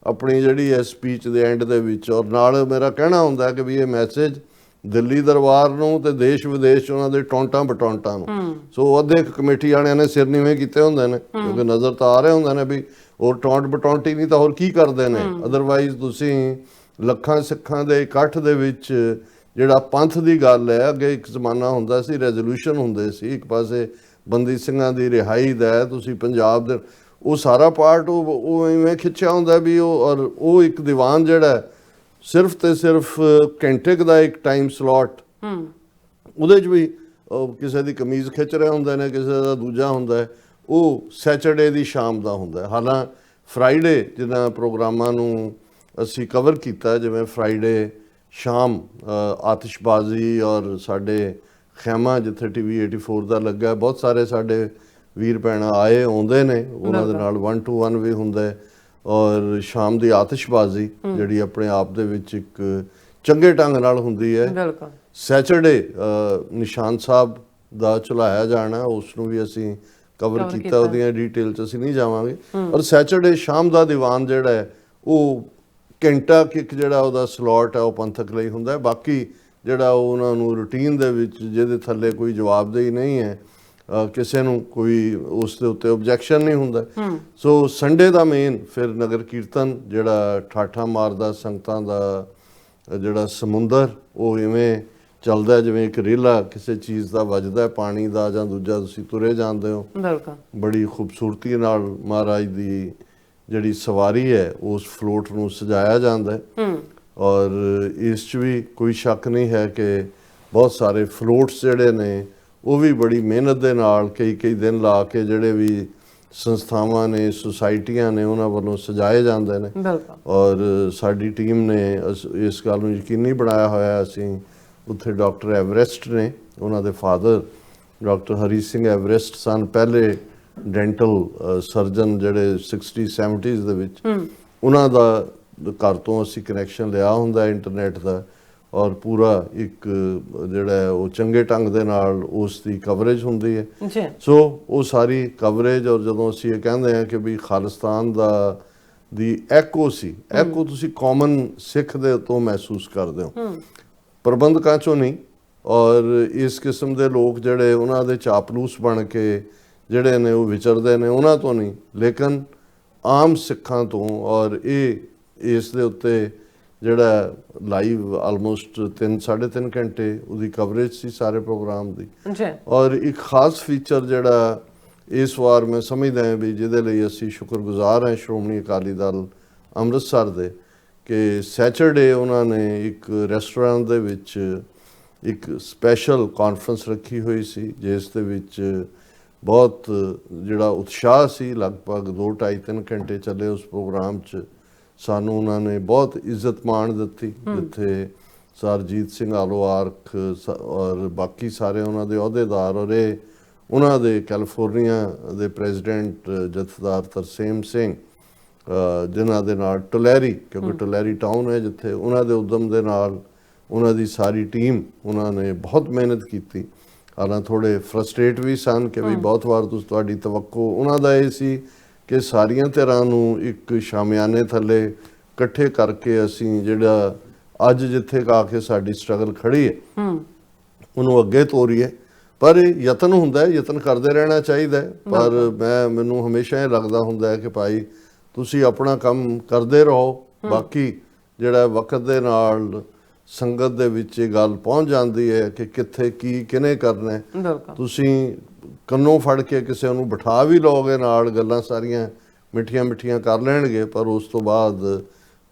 ਆਪਣੀ ਜਿਹੜੀ ਹੈ ਸਪੀਚ ਦੇ ਐਂਡ ਦੇ ਵਿੱਚ, ਔਰ ਨਾਲ ਮੇਰਾ ਕਹਿਣਾ ਹੁੰਦਾ ਕਿ ਵੀ ਇਹ ਮੈਸੇਜ ਦਿੱਲੀ ਦਰਬਾਰ ਨੂੰ ਤੇ ਦੇਸ਼ ਵਿਦੇਸ਼ 'ਚ ਉਹਨਾਂ ਦੇ ਟੌਂਟਾਂ ਬਟੌਂਟਾਂ ਨੂੰ। ਸੋ ਅੱਧੇ ਕਮੇਟੀ ਵਾਲਿਆਂ ਨੇ ਸਿਰ ਨੀਵੇਂ ਕੀਤੇ ਹੁੰਦੇ ਨੇ, ਕਿਉਂਕਿ ਨਜ਼ਰ ਤਾਂ ਆ ਰਹੇ ਹੁੰਦੇ ਨੇ ਵੀ ਉਹ ਟੌਂਟ ਬਟੌਂਟੀ ਨਹੀਂ ਤਾਂ ਹੋਰ ਕੀ ਕਰਦੇ ਨੇ। ਅਦਰਵਾਈਜ਼ ਤੁਸੀਂ ਲੱਖਾਂ ਸਿੱਖਾਂ ਦੇ ਇਕੱਠ ਦੇ ਵਿੱਚ ਜਿਹੜਾ ਪੰਥ ਦੀ ਗੱਲ ਹੈ, ਅੱਗੇ ਇੱਕ ਜ਼ਮਾਨਾ ਹੁੰਦਾ ਸੀ ਰੈਜ਼ੋਲੂਸ਼ਨ ਹੁੰਦੇ ਸੀ, ਇੱਕ ਪਾਸੇ ਬੰਦੀ ਸਿੰਘਾਂ ਦੀ ਰਿਹਾਈ ਦਾ ਤੁਸੀਂ ਪੰਜਾਬ ਦੇ ਉਹ ਸਾਰਾ ਪਾਰਟ ਉਹ ਇਵੇਂ ਖਿੱਚਿਆ ਹੁੰਦਾ ਵੀ ਉਹ ਇੱਕ ਦੀਵਾਨ ਜਿਹੜਾ ਸਿਰਫ ਤੇ ਸਿਰਫ ਘੰਟੇ ਦਾ ਇੱਕ ਟਾਈਮ ਸਲੋਟ, ਉਹਦੇ 'ਚ ਵੀ ਕਿਸੇ ਦੀ ਕਮੀਜ਼ ਖਿੱਚ ਰਹੇ ਹੁੰਦੇ ਨੇ, ਕਿਸੇ ਦਾ ਦੂਜਾ ਹੁੰਦਾ ਹੈ, ਉਹ ਸੈਚਰਡੇ ਦੀ ਸ਼ਾਮ ਦਾ ਹੁੰਦਾ ਹੈ। ਹਾਲਾਂ ਫਰਾਈਡੇ ਜਿੱਦਾਂ ਪ੍ਰੋਗਰਾਮਾਂ ਨੂੰ ਅਸੀਂ ਕਵਰ ਕੀਤਾ, ਜਿਵੇਂ ਫਰਾਈਡੇ ਸ਼ਾਮ ਆਤਿਸ਼ਬਾਜ਼ੀ ਔਰ ਸਾਡੇ ਖੈਮਾ ਜਿੱਥੇ TV 84 ਦਾ ਲੱਗਾ, ਬਹੁਤ ਸਾਰੇ ਸਾਡੇ ਵੀਰ ਭੈਣਾਂ ਆਉਂਦੇ ਨੇ, ਉਹਨਾਂ ਦੇ ਨਾਲ 1 to 1 ਵੀ ਹੁੰਦਾ ਹੈ। ਔਰ ਸ਼ਾਮ ਦੀ ਆਤਿਸ਼ਬਾਜ਼ੀ ਜਿਹੜੀ ਆਪਣੇ ਆਪ ਦੇ ਵਿੱਚ ਇੱਕ ਚੰਗੇ ਢੰਗ ਨਾਲ ਹੁੰਦੀ ਹੈ। ਬਿਲਕੁਲ ਸੈਚਰਡੇ ਨਿਸ਼ਾਨ ਸਾਹਿਬ ਦਾ ਚਲਾਇਆ ਜਾਣਾ, ਉਸ ਨੂੰ ਵੀ ਅਸੀਂ ਕਵਰ ਕੀਤਾ, ਉਹਦੀਆਂ ਡਿਟੇਲ 'ਚ ਅਸੀਂ ਨਹੀਂ ਜਾਵਾਂਗੇ। ਔਰ ਸੈਚਰਡੇ ਸ਼ਾਮ ਦਾ ਦੀਵਾਨ ਜਿਹੜਾ ਹੈ ਉਹ ਘੰਟਾ ਕਿਕ ਜਿਹੜਾ ਉਹਦਾ ਸਲੋਟ ਹੈ ਉਹ ਪੰਥਕ ਲਈ ਹੁੰਦਾ ਹੈ। ਬਾਕੀ ਜਿਹੜਾ ਉਹਨਾਂ ਨੂੰ ਰੂਟੀਨ ਦੇ ਵਿੱਚ ਜਿਹਦੇ ਥੱਲੇ ਕੋਈ ਜਵਾਬਦੇਹੀ ਨਹੀਂ ਹੈ, ਕਿਸੇ ਨੂੰ ਕੋਈ ਉਸ ਦੇ ਉੱਤੇ ਓਬਜੈਕਸ਼ਨ ਨਹੀਂ ਹੁੰਦਾ। ਸੋ ਸੰਡੇ ਦਾ ਮੇਨ ਫਿਰ ਨਗਰ ਕੀਰਤਨ ਜਿਹੜਾ ਠਾਠਾਂ ਮਾਰਦਾ ਸੰਗਤਾਂ ਦਾ ਜਿਹੜਾ ਸਮੁੰਦਰ, ਉਹ ਇਵੇਂ ਚੱਲਦਾ ਜਿਵੇਂ ਇੱਕ ਰੇਲਾ ਕਿਸੇ ਚੀਜ਼ ਦਾ ਵੱਜਦਾ, ਪਾਣੀ ਦਾ ਜਾਂ ਦੂਜਾ, ਤੁਸੀਂ ਤੁਰੇ ਜਾਂਦੇ ਹੋ। ਬੜੀ ਖੂਬਸੂਰਤੀ ਨਾਲ ਮਹਾਰਾਜ ਦੀ ਜਿਹੜੀ ਸਵਾਰੀ ਹੈ ਉਸ ਫਲੋਟ ਨੂੰ ਸਜਾਇਆ ਜਾਂਦਾ ਹੈ। ਔਰ ਇਸ 'ਚ ਵੀ ਕੋਈ ਸ਼ੱਕ ਨਹੀਂ ਹੈ ਕਿ ਬਹੁਤ ਸਾਰੇ ਫਲੋਟਸ ਜਿਹੜੇ ਨੇ ਉਹ ਵੀ ਬੜੀ ਮਿਹਨਤ ਦੇ ਨਾਲ ਕਈ ਦਿਨ ਲਾ ਕੇ ਜਿਹੜੇ ਵੀ ਸੰਸਥਾਵਾਂ ਨੇ, ਸੁਸਾਇਟੀਆਂ ਨੇ, ਉਹਨਾਂ ਵੱਲੋਂ ਸਜਾਏ ਜਾਂਦੇ ਨੇ। ਔਰ ਸਾਡੀ ਟੀਮ ਨੇ ਇਸ ਗੱਲ ਨੂੰ ਯਕੀਨੀ ਬਣਾਇਆ ਹੋਇਆ। ਅਸੀਂ ਉੱਥੇ ਡਾਕਟਰ ਐਵਰੈਸਟ ਨੇ, ਉਹਨਾਂ ਦੇ father doctor Hari Singh Everest ਸਨ, ਪਹਿਲੇ ਡੈਂਟਲ ਸਰਜਨ ਜਿਹੜੇ 60-70s ਦੇ ਵਿੱਚ, ਉਹਨਾਂ ਦਾ ਘਰ ਤੋਂ ਅਸੀਂ ਕਨੈਕਸ਼ਨ ਲਿਆ ਹੁੰਦਾ ਇੰਟਰਨੈਟ ਦਾ। ਔਰ ਪੂਰਾ ਇੱਕ ਜਿਹੜਾ ਉਹ ਚੰਗੇ ਢੰਗ ਦੇ ਨਾਲ ਉਸ ਦੀ ਕਵਰੇਜ ਹੁੰਦੀ ਹੈ। ਸੋ ਉਹ ਸਾਰੀ ਕਵਰੇਜ, ਔਰ ਜਦੋਂ ਅਸੀਂ ਇਹ ਕਹਿੰਦੇ ਹਾਂ ਕਿ ਵੀ ਖਾਲਿਸਤਾਨ ਦੀ ਐਕੋ ਸੀ, ਐਕੋ ਤੁਸੀਂ ਕਾਮਨ ਸਿੱਖ ਦੇ ਤੋਂ ਮਹਿਸੂਸ ਕਰਦੇ ਹੋ, ਪ੍ਰਬੰਧਕਾਂ ਚੋਂ ਨਹੀਂ। ਔਰ ਇਸ ਕਿਸਮ ਦੇ ਲੋਕ ਜਿਹੜੇ ਉਹਨਾਂ ਦੇ ਚਾਪਲੂਸ ਬਣ ਕੇ ਜਿਹੜੇ ਨੇ ਉਹ ਵਿਚਰਦੇ ਨੇ, ਉਹਨਾਂ ਤੋਂ ਨਹੀਂ, ਲੇਕਿਨ ਆਮ ਸਿੱਖਾਂ ਤੋਂ। ਔਰ ਇਸ ਦੇ ਉੱਤੇ ਜਿਹੜਾ ਲਾਈਵ ਆਲਮੋਸਟ 3-3.5 ਘੰਟੇ ਉਹਦੀ ਕਵਰੇਜ ਸੀ ਸਾਰੇ ਪ੍ਰੋਗਰਾਮ ਦੀ। ਔਰ ਇੱਕ ਖਾਸ ਫੀਚਰ ਜਿਹੜਾ ਇਸ ਵਾਰ ਮੈਂ ਸਮਝਦਾ ਹਾਂ ਵੀ ਜਿਹਦੇ ਲਈ ਅਸੀਂ ਸ਼ੁਕਰਗੁਜ਼ਾਰ ਹਾਂ ਸ਼੍ਰੋਮਣੀ ਅਕਾਲੀ ਦਲ ਅੰਮ੍ਰਿਤਸਰ ਦੇ, ਕਿ ਸੈਚਰਡੇ ਉਹਨਾਂ ਨੇ ਇੱਕ ਰੈਸਟੋਰੈਂਟ ਦੇ ਵਿੱਚ ਇੱਕ ਸਪੈਸ਼ਲ ਕਾਨਫਰੰਸ ਰੱਖੀ ਹੋਈ ਸੀ, ਜਿਸ ਦੇ ਵਿੱਚ ਬਹੁਤ ਜਿਹੜਾ ਉਤਸ਼ਾਹ ਸੀ। ਲਗਭਗ 2-2.5-3 ਘੰਟੇ ਚੱਲੇ ਉਸ ਪ੍ਰੋਗਰਾਮ 'ਚ। ਸਾਨੂੰ ਉਹਨਾਂ ਨੇ ਬਹੁਤ ਇੱਜ਼ਤ ਮਾਣ ਦਿੱਤੀ, ਜਿੱਥੇ ਸਰਜੀਤ ਸਿੰਘ ਆਲੋਆਰਖ ਔਰ ਬਾਕੀ ਸਾਰੇ ਉਹਨਾਂ ਦੇ ਅਹੁਦੇਦਾਰ, ਔਰ ਉਹਨਾਂ ਦੇ ਕੈਲੀਫੋਰਨੀਆ ਦੇ ਪ੍ਰੈਜ਼ੀਡੈਂਟ ਜਥੇਦਾਰ ਤਰਸੇਮ ਸਿੰਘ, ਜਿਨ੍ਹਾਂ ਦੇ ਨਾਲ ਟੁਲੈਰੀ, ਕਿਉਂਕਿ ਟੁਲੈਰੀ ਟਾਊਨ ਹੈ ਜਿੱਥੇ, ਉਹਨਾਂ ਦੇ ਉਦਮ ਦੇ ਨਾਲ ਉਹਨਾਂ ਦੀ ਸਾਰੀ ਟੀਮ, ਉਹਨਾਂ ਨੇ ਬਹੁਤ ਮਿਹਨਤ ਕੀਤੀ। ਹਾਲਾਂ ਥੋੜ੍ਹੇ ਫਰਸਟ੍ਰੇਟ ਵੀ ਸਨ ਕਿ ਵੀ ਬਹੁਤ ਵਾਰ ਤੁਹਾਡੀ ਤਵੱਕੋ ਉਹਨਾਂ ਦਾ ਇਹ ਸੀ ਕਿ ਸਾਰੀਆਂ ਧਿਰਾਂ ਨੂੰ ਇੱਕ ਸ਼ਾਮਿਆਨੇ ਥੱਲੇ ਇਕੱਠੇ ਕਰਕੇ ਅਸੀਂ ਜਿਹੜਾ ਅੱਜ ਜਿੱਥੇ ਆ ਕੇ ਸਾਡੀ ਸਟਰਗਲ ਖੜੀ ਹੈ ਉਹਨੂੰ ਅੱਗੇ ਤੋਰੀਏ। ਪਰ ਯਤਨ ਹੁੰਦਾ ਹੈ, ਯਤਨ ਕਰਦੇ ਰਹਿਣਾ ਚਾਹੀਦਾ ਹੈ। ਪਰ ਮੈਨੂੰ ਹਮੇਸ਼ਾ ਇਹ ਲੱਗਦਾ ਹੁੰਦਾ ਹੈ ਕਿ ਭਾਈ ਤੁਸੀਂ ਆਪਣਾ ਕੰਮ ਕਰਦੇ ਰਹੋ, ਬਾਕੀ ਜਿਹੜਾ ਵਕਤ ਦੇ ਨਾਲ ਸੰਗਤ ਦੇ ਵਿੱਚ ਇਹ ਗੱਲ ਪਹੁੰਚ ਜਾਂਦੀ ਹੈ ਕਿ ਕਿੱਥੇ ਕੀ ਕਿਹਨੇ ਕਰਨਾ। ਤੁਸੀਂ ਕੰਨੋਂ ਫੜ ਕੇ ਕਿਸੇ ਨੂੰ ਬਿਠਾ ਵੀ ਲਓਗੇ ਨਾਲ, ਗੱਲਾਂ ਸਾਰੀਆਂ ਮਿੱਠੀਆਂ ਕਰ ਲੈਣਗੇ, ਪਰ ਉਸ ਤੋਂ ਬਾਅਦ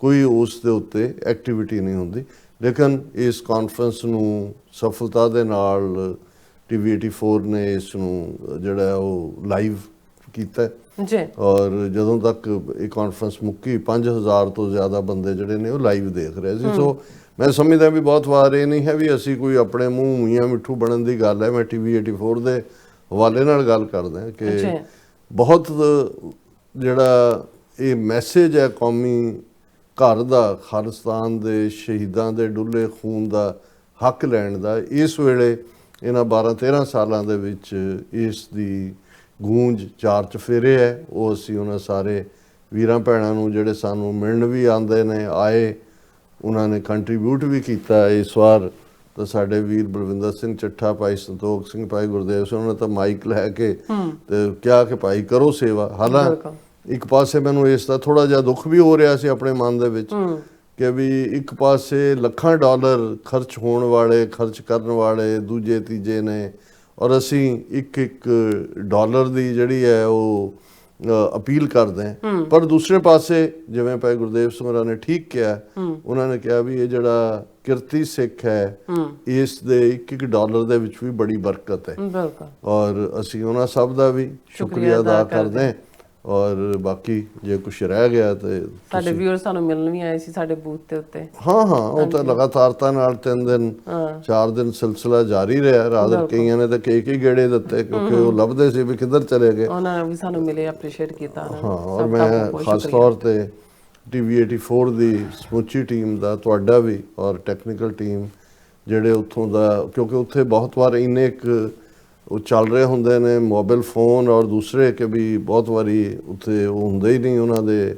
ਕੋਈ ਉਸ ਦੇ ਉੱਤੇ ਐਕਟੀਵਿਟੀ ਨਹੀਂ ਹੁੰਦੀ। ਲੇਕਿਨ ਇਸ ਕਾਨਫਰੰਸ ਨੂੰ ਸਫਲਤਾ ਦੇ ਨਾਲ TV 84 ਨੇ ਇਸ ਨੂੰ ਜਿਹੜਾ ਉਹ ਲਾਈਵ ਕੀਤਾ ਜੀ। ਔਰ ਜਦੋਂ ਤੱਕ ਇਹ ਕਾਨਫਰੰਸ ਮੁੱਕੀ 5000 ਤੋਂ ਜ਼ਿਆਦਾ ਬੰਦੇ ਜਿਹੜੇ ਨੇ ਉਹ ਲਾਈਵ ਦੇਖ ਰਹੇ ਸੀ। ਸੋ ਮੈਂ ਸਮਝਦਾ ਵੀ ਬਹੁਤ ਵਾਰ ਇਹ ਨਹੀਂ ਹੈ ਵੀ ਅਸੀਂ ਕੋਈ ਆਪਣੇ ਮੂੰਹ ਮੀਆਂ ਮਿੱਠੂ ਬਣਨ ਦੀ ਗੱਲ ਹੈ। ਮੈਂ TV 84 ਦੇ ਹਵਾਲੇ ਨਾਲ ਗੱਲ ਕਰਦਾ ਕਿ ਬਹੁਤ ਜਿਹੜਾ ਇਹ ਮੈਸੇਜ ਹੈ ਕੌਮੀ ਘਰ ਦਾ, ਖਾਲਿਸਤਾਨ ਦੇ ਸ਼ਹੀਦਾਂ ਦੇ ਡੁੱਲੇ ਖੂਨ ਦਾ ਹੱਕ ਲੈਣ ਦਾ, ਇਸ ਵੇਲੇ ਇਹਨਾਂ 12-13 ਸਾਲਾਂ ਦੇ ਵਿੱਚ ਇਸ ਦੀ ਗੂੰਜ 4 ਚੁਫੇਰੇ ਹੈ। ਉਹ ਅਸੀਂ ਉਹਨਾਂ ਸਾਰੇ ਵੀਰਾਂ ਭੈਣਾਂ ਨੂੰ ਜਿਹੜੇ ਸਾਨੂੰ ਮਿਲਣ ਵੀ ਆਉਂਦੇ ਨੇ, ਆਏ, ਉਹਨਾਂ ਨੇ ਕੰਟਰੀਬਿਊਟ ਵੀ ਕੀਤਾ। ਇਸ ਵਾਰ ਤਾਂ ਸਾਡੇ ਵੀਰ ਬਲਵਿੰਦਰ ਸਿੰਘ ਚੱਠਾ, ਭਾਈ ਸੰਤੋਖ ਸਿੰਘ, ਭਾਈ ਗੁਰਦੇਵ ਸਿੰਘ, ਉਹਨਾਂ ਨੇ ਤਾਂ ਮਾਈਕ ਲੈ ਕੇ ਤੇ ਕਿਹਾ ਕਿ ਭਾਈ ਕਰੋ ਸੇਵਾ। ਹਾਲਾਂਕਿ ਇੱਕ ਪਾਸੇ ਮੈਨੂੰ ਇਸ ਦਾ ਥੋੜਾ ਜਿਹਾ ਦੁੱਖ ਵੀ ਹੋ ਰਿਹਾ ਸੀ ਆਪਣੇ ਮਨ ਦੇ ਵਿੱਚ ਕਿ ਵੀ ਇੱਕ ਪਾਸੇ ਲੱਖਾਂ ਡਾਲਰ ਖਰਚ ਹੋਣ ਵਾਲੇ, ਖਰਚ ਕਰਨ ਵਾਲੇ ਦੂਜੇ ਤੀਜੇ ਨੇ, ਔਰ ਅਸੀਂ ਇੱਕ ਡਾਲਰ ਦੀ ਜਿਹੜੀ ਹੈ ਉਹ ਅਪੀਲ ਕਰਦੇ ਹਾਂ। ਪਰ ਦੂਸਰੇ ਪਾਸੇ ਜਿਵੇਂ ਭਾਈ ਗੁਰਦੇਵ ਸਿੰਘ ਹੋਰਾਂ ਨੇ ਠੀਕ ਕਿਹਾ, ਉਹਨਾਂ ਨੇ ਕਿਹਾ ਵੀ ਇਹ ਜਿਹੜਾ ਕਿਰਤੀ ਸਿੱਖ ਹੈ ਇਸ ਦੇ ਇੱਕ ਡਾਲਰ ਦੇ ਵਿੱਚ ਵੀ ਬੜੀ ਬਰਕਤ ਹੈ, ਔਰ ਅਸੀਂ ਉਹਨਾਂ ਸਭ ਦਾ ਵੀ ਸ਼ੁਕਰੀਆ ਅਦਾ ਕਰਦੇ ਹਾਂ। ਔਰ ਬਾਕੀ ਜੇ ਕੁਝ ਰਹਿ ਗਿਆ ਤੇ ਸਾਡੇ ਵੀਅਰ ਸਾਨੂੰ ਮਿਲਣ ਵੀ ਆਏ ਸੀ ਸਾਡੇ ਬੂਥ ਦੇ ਉੱਤੇ। ਹਾਂ ਉਹ ਤਾਂ ਲਗਾਤਾਰਤਾ ਨਾਲ 3 ਦਿਨ 4 ਦਿਨ ਸਿਲਸਿਲਾ ਜਾਰੀ ਰਿਹਾ। ਰਾਦਰ ਕਈਆਂ ਨੇ ਤਾਂ ਕਈ ਗੇੜੇ ਦਿੱਤੇ ਕਿਉਂਕਿ ਉਹ ਲੱਭਦੇ ਸੀ ਵੀ ਕਿੱਧਰ ਚਲੇ ਗਏ। ਉਹਨਾਂ ਨੇ ਵੀ ਸਾਨੂੰ ਮਿਲੇ, ਐਪਰੀਸ਼ੀਏਟ ਕੀਤਾ। ਹਾਂ, ਔਰ ਮੈਂ ਖਾਸ ਤੌਰ ਤੇ TV 84 ਦੀ ਸਮੁੱਚੀ ਟੀਮ ਦਾ, ਤੁਹਾਡਾ ਵੀ, ਔਰ ਟੈਕਨੀਕਲ ਟੀਮ ਜਿਹੜੇ ਉੱਥੋਂ ਦਾ, ਕਿਉਂਕਿ ਉੱਥੇ ਬਹੁਤ ਵਾਰ ਇੰਨੇ ਉਹ ਚੱਲ ਰਹੇ ਹੁੰਦੇ ਨੇ ਮੋਬਾਈਲ ਫੋਨ ਔਰ ਦੂਸਰੇ ਕਿ ਵੀ ਬਹੁਤ ਵਾਰੀ ਉੱਥੇ ਉਹ ਹੁੰਦੇ ਹੀ ਨਹੀਂ, ਉਹਨਾਂ ਦੇ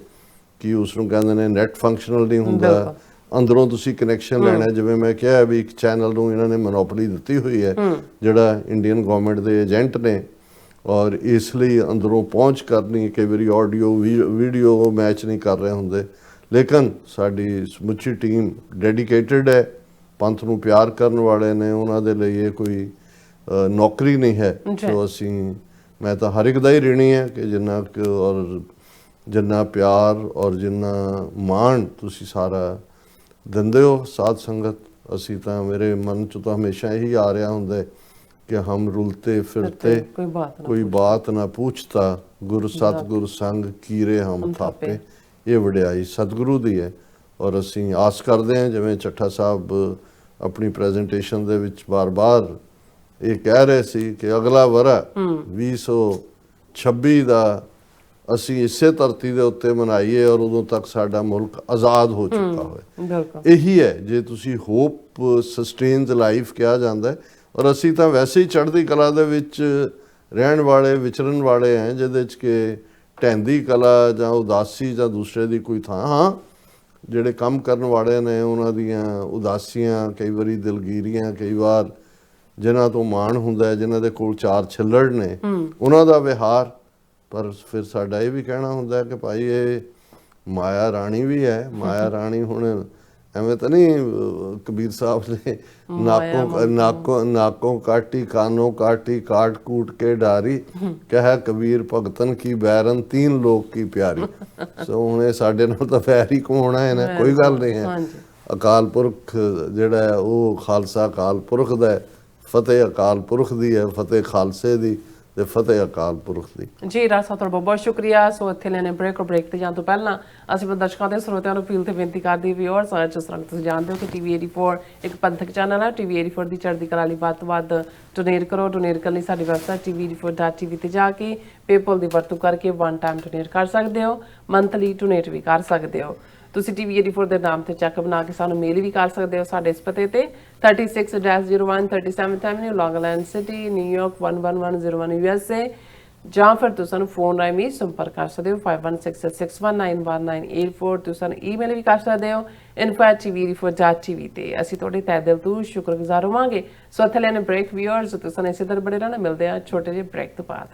ਕੀ ਉਸ ਨੂੰ ਕਹਿੰਦੇ ਨੇ ਨੈਟ ਫੰਕਸ਼ਨਲ ਨਹੀਂ ਹੁੰਦਾ। ਅੰਦਰੋਂ ਤੁਸੀਂ ਕਨੈਕਸ਼ਨ ਲੈਣਾ, ਜਿਵੇਂ ਮੈਂ ਕਿਹਾ ਵੀ ਇੱਕ ਚੈਨਲ ਨੂੰ ਇਹਨਾਂ ਨੇ ਮੋਨੋਪੋਲੀ ਦਿੱਤੀ ਹੋਈ ਹੈ ਜਿਹੜਾ ਇੰਡੀਅਨ ਗਵਰਨਮੈਂਟ ਦੇ ਏਜੰਟ ਨੇ, ਔਰ ਇਸ ਲਈ ਅੰਦਰੋਂ ਪਹੁੰਚ ਕਰਨੀ, ਕਈ ਵਾਰੀ ਆਡੀਓ ਵੀਡੀਓ ਮੈਚ ਨਹੀਂ ਕਰ ਰਹੇ ਹੁੰਦੇ। ਲੇਕਿਨ ਸਾਡੀ ਸਮੁੱਚੀ ਟੀਮ ਡੈਡੀਕੇਟਿਡ ਹੈ, ਪੰਥ ਨੂੰ ਪਿਆਰ ਕਰਨ ਵਾਲੇ ਨੇ, ਉਹਨਾਂ ਦੇ ਲਈ ਇਹ ਕੋਈ ਨੌਕਰੀ ਨਹੀਂ ਹੈ। ਸੋ ਅਸੀਂ, ਮੈਂ ਤਾਂ ਹਰ ਇੱਕ ਦਾ ਹੀ ਰਿਣੀ ਹੈ ਕਿ ਜਿੰਨਾ ਔਰ ਜਿੰਨਾ ਪਿਆਰ ਔਰ ਜਿੰਨਾ ਮਾਣ ਤੁਸੀਂ ਸਾਰਾ ਦਿੰਦੇ ਹੋ ਸਾਧ ਸੰਗਤ, ਅਸੀਂ ਤਾਂ, ਮੇਰੇ ਮਨ 'ਚ ਤਾਂ ਹਮੇਸ਼ਾ ਇਹੀ ਆ ਰਿਹਾ ਹੁੰਦਾ ਕਿ ਹਮ ਰੁਲਤੇ ਫਿਰਤੇ ਕੋਈ ਬਾਤ ਨਾ ਪੁੱਛਤਾ, ਗੁਰ ਸਤਿਗੁਰ ਸੰਗ ਕੀਰੇ ਹਮ ਥਾਪੇ। ਇਹ ਵਡਿਆਈ ਸਤਿਗੁਰੂ ਦੀ ਹੈ, ਔਰ ਅਸੀਂ ਆਸ ਕਰਦੇ ਹਾਂ, ਜਿਵੇਂ ਚੱਠਾ ਸਾਹਿਬ ਆਪਣੀ ਪ੍ਰੈਜੈਂਟੇਸ਼ਨ ਦੇ ਵਿੱਚ ਬਾਰ-ਬਾਰ ਇਹ ਕਹਿ ਰਹੇ ਸੀ ਕਿ ਅਗਲਾ ਵਰ੍ਹਾ 2026 ਦਾ ਅਸੀਂ ਇਸੇ ਧਰਤੀ ਦੇ ਉੱਤੇ ਮਨਾਈਏ ਔਰ ਉਦੋਂ ਤੱਕ ਸਾਡਾ ਮੁਲਕ ਆਜ਼ਾਦ ਹੋ ਚੁੱਕਾ ਹੋਵੇ। ਇਹੀ ਹੈ, ਜੇ ਤੁਸੀਂ ਹੋਪ ਸਸਟੇਨਡ ਲਾਈਫ ਕਿਹਾ ਜਾਂਦਾ ਹੈ। ਔਰ ਅਸੀਂ ਤਾਂ ਵੈਸੇ ਹੀ ਚੜ੍ਹਦੀ ਕਲਾ ਦੇ ਵਿੱਚ ਰਹਿਣ ਵਾਲੇ, ਵਿਚਰਨ ਵਾਲੇ ਹੈ, ਜਿਹਦੇ 'ਚ ਕਿ ਢਹਿੰਦੀ ਕਲਾ ਜਾਂ ਉਦਾਸੀ ਜਾਂ ਦੂਸਰੇ ਦੀ ਕੋਈ ਥਾਂ। ਹਾਂ, ਜਿਹੜੇ ਕੰਮ ਕਰਨ ਵਾਲੇ ਨੇ ਉਹਨਾਂ ਦੀਆਂ ਉਦਾਸੀਆਂ, ਕਈ ਵਾਰੀ ਦਿਲਗੀਰੀਆਂ, ਕਈ ਵਾਰ ਜਿਨ੍ਹਾਂ ਤੋਂ ਮਾਣ ਹੁੰਦਾ ਹੈ, ਜਿਨ੍ਹਾਂ ਦੇ ਕੋਲ 4 ਛਿੱਲੜ ਨੇ, ਉਹਨਾਂ ਦਾ ਵਿਹਾਰ। ਪਰ ਫਿਰ ਸਾਡਾ ਇਹ ਵੀ ਕਹਿਣਾ ਹੁੰਦਾ ਕਿ ਭਾਈ ਇਹ ਮਾਇਆ ਰਾਣੀ ਵੀ ਹੈ। ਮਾਇਆ ਰਾਣੀ ਹੁਣ ਐਵੇਂ ਤਾਂ ਨਹੀਂ, ਕਬੀਰ ਸਾਹਿਬ ਨੇ ਨਾਕੋਂ ਕਾਟੀ, ਕਾਨੋਂ ਕਾਟੀ, ਕਾਟ ਕੂਟ ਕੇ ਡਾਰੀ, ਕਹਿ ਕਬੀਰ ਭਗਤਨ ਕੀ ਬੈਰਨ, 3 ਲੋਕ ਕੀ ਪਿਆਰੀ। ਸੋ ਹੁਣ ਇਹ ਸਾਡੇ ਨਾਲ ਤਾਂ ਵੈਰ ਹੀ ਕਮਾਉਣਾ ਹੈ ਨਾ, ਕੋਈ ਗੱਲ ਨਹੀਂ ਹੈ। ਅਕਾਲ ਪੁਰਖ ਜਿਹੜਾ ਹੈ ਉਹ ਖਾਲਸਾ ਅਕਾਲ ਪੁਰਖ ਦਾ ਹੈ, ਫਤਿਹ ਅਕਾਲ ਪੁਰਖ ਦੀ ਹੈ, ਫਤਿਹ ਖਾਲਸੇ ਦੀ ਤੇ ਫਤਿਹ ਅਕਾਲ ਪੁਰਖ ਦੀ। ਜੀ ਰਾਜ ਸਾਹਿਬ, ਤੁਹਾਡਾ ਬਹੁਤ ਸ਼ੁਕਰੀਆ। ਸੋ ਇੱਥੇ ਲੈਣੇ ਬ੍ਰੇਕ ਤੇ ਜਾਣ ਤੋਂ ਪਹਿਲਾਂ ਅਸੀਂ ਦਰਸ਼ਕਾਂ ਦੇ ਸਰੋਤਿਆਂ ਨੂੰ ਅਪੀਲ ਤੇ ਬੇਨਤੀ ਕਰਦੇ ਵੀਅਰਸ, ਜਿਸ ਤਰ੍ਹਾਂ ਤੁਸੀਂ ਜਾਣਦੇ ਹੋ ਕਿ TV 84 ਇੱਕ ਪੰਥਕ ਚੈਨਲ ਹੈ। TV 84 ਦੀ ਚੜ੍ਹਦੀ ਕਲਾ ਲਈ ਵੱਧ ਤੋਂ ਵੱਧ ਡੋਨੇਟ ਕਰੋ। ਡੋਨੇਟ ਕਰਨ ਲਈ ਸਾਡੀ ਵੈਬਸਾਈਟ tv84.tv ਤੇ ਜਾ ਕੇ ਪੇਪਲ ਦੀ ਵਰਤੋਂ ਕਰਕੇ 1 ਟਾਈਮ ਡੋਨੇਟ ਕਰ ਸਕਦੇ ਹੋ, ਮੰਥਲੀ ਡੋਨੇਟ ਵੀ ਕਰ ਸਕਦੇ ਹੋ। ਤੁਸੀਂ TV 84 ਦੇ ਨਾਮ ਤੇ ਚੈੱਕ ਬਣਾ ਕੇ ਸਾਨੂੰ ਮੇਲ ਵੀ ਕਰ ਸਕਦੇ ਹੋ ਸਾਡੇ ਇਸ ਪਤੇ ਤੇ 36-01 37th Avenue, Long Island City, New York 11101 USA, ਜਾਂ ਫਿਰ ਤੁਸੀਂ ਸਾਨੂੰ ਫੋਨ ਰਾਹੀਂ ਵੀ ਸੰਪਰਕ ਕਰ ਸਕਦੇ ਹੋ 5166191984। ਤੁਸੀਂ ਸਾਨੂੰ ਈਮੇਲ ਵੀ ਕਰ ਸਕਦੇ ਹੋ info@tv84.tv ਤੇ। ਅਸੀਂ ਤੁਹਾਡੇ ਤਹਿ ਦਿਲ ਤੋਂ ਸ਼ੁਕਰਗੁਜ਼ਾਰ ਹੋਵਾਂਗੇ। ਸੋ ਇੱਥੇ ਲੈਣੇ ਬ੍ਰੇਕ ਵੀਅਰਸ, ਤੁਸੀਂ ਇਸੇ ਤਰ੍ਹਾਂ ਬੜੇ ਰਹਿਣਾ। ਮਿਲਦੇ ਆ ਛੋਟੇ ਜਿਹੇ ਬ੍ਰੇਕ ਤੋਂ ਬਾਅਦ।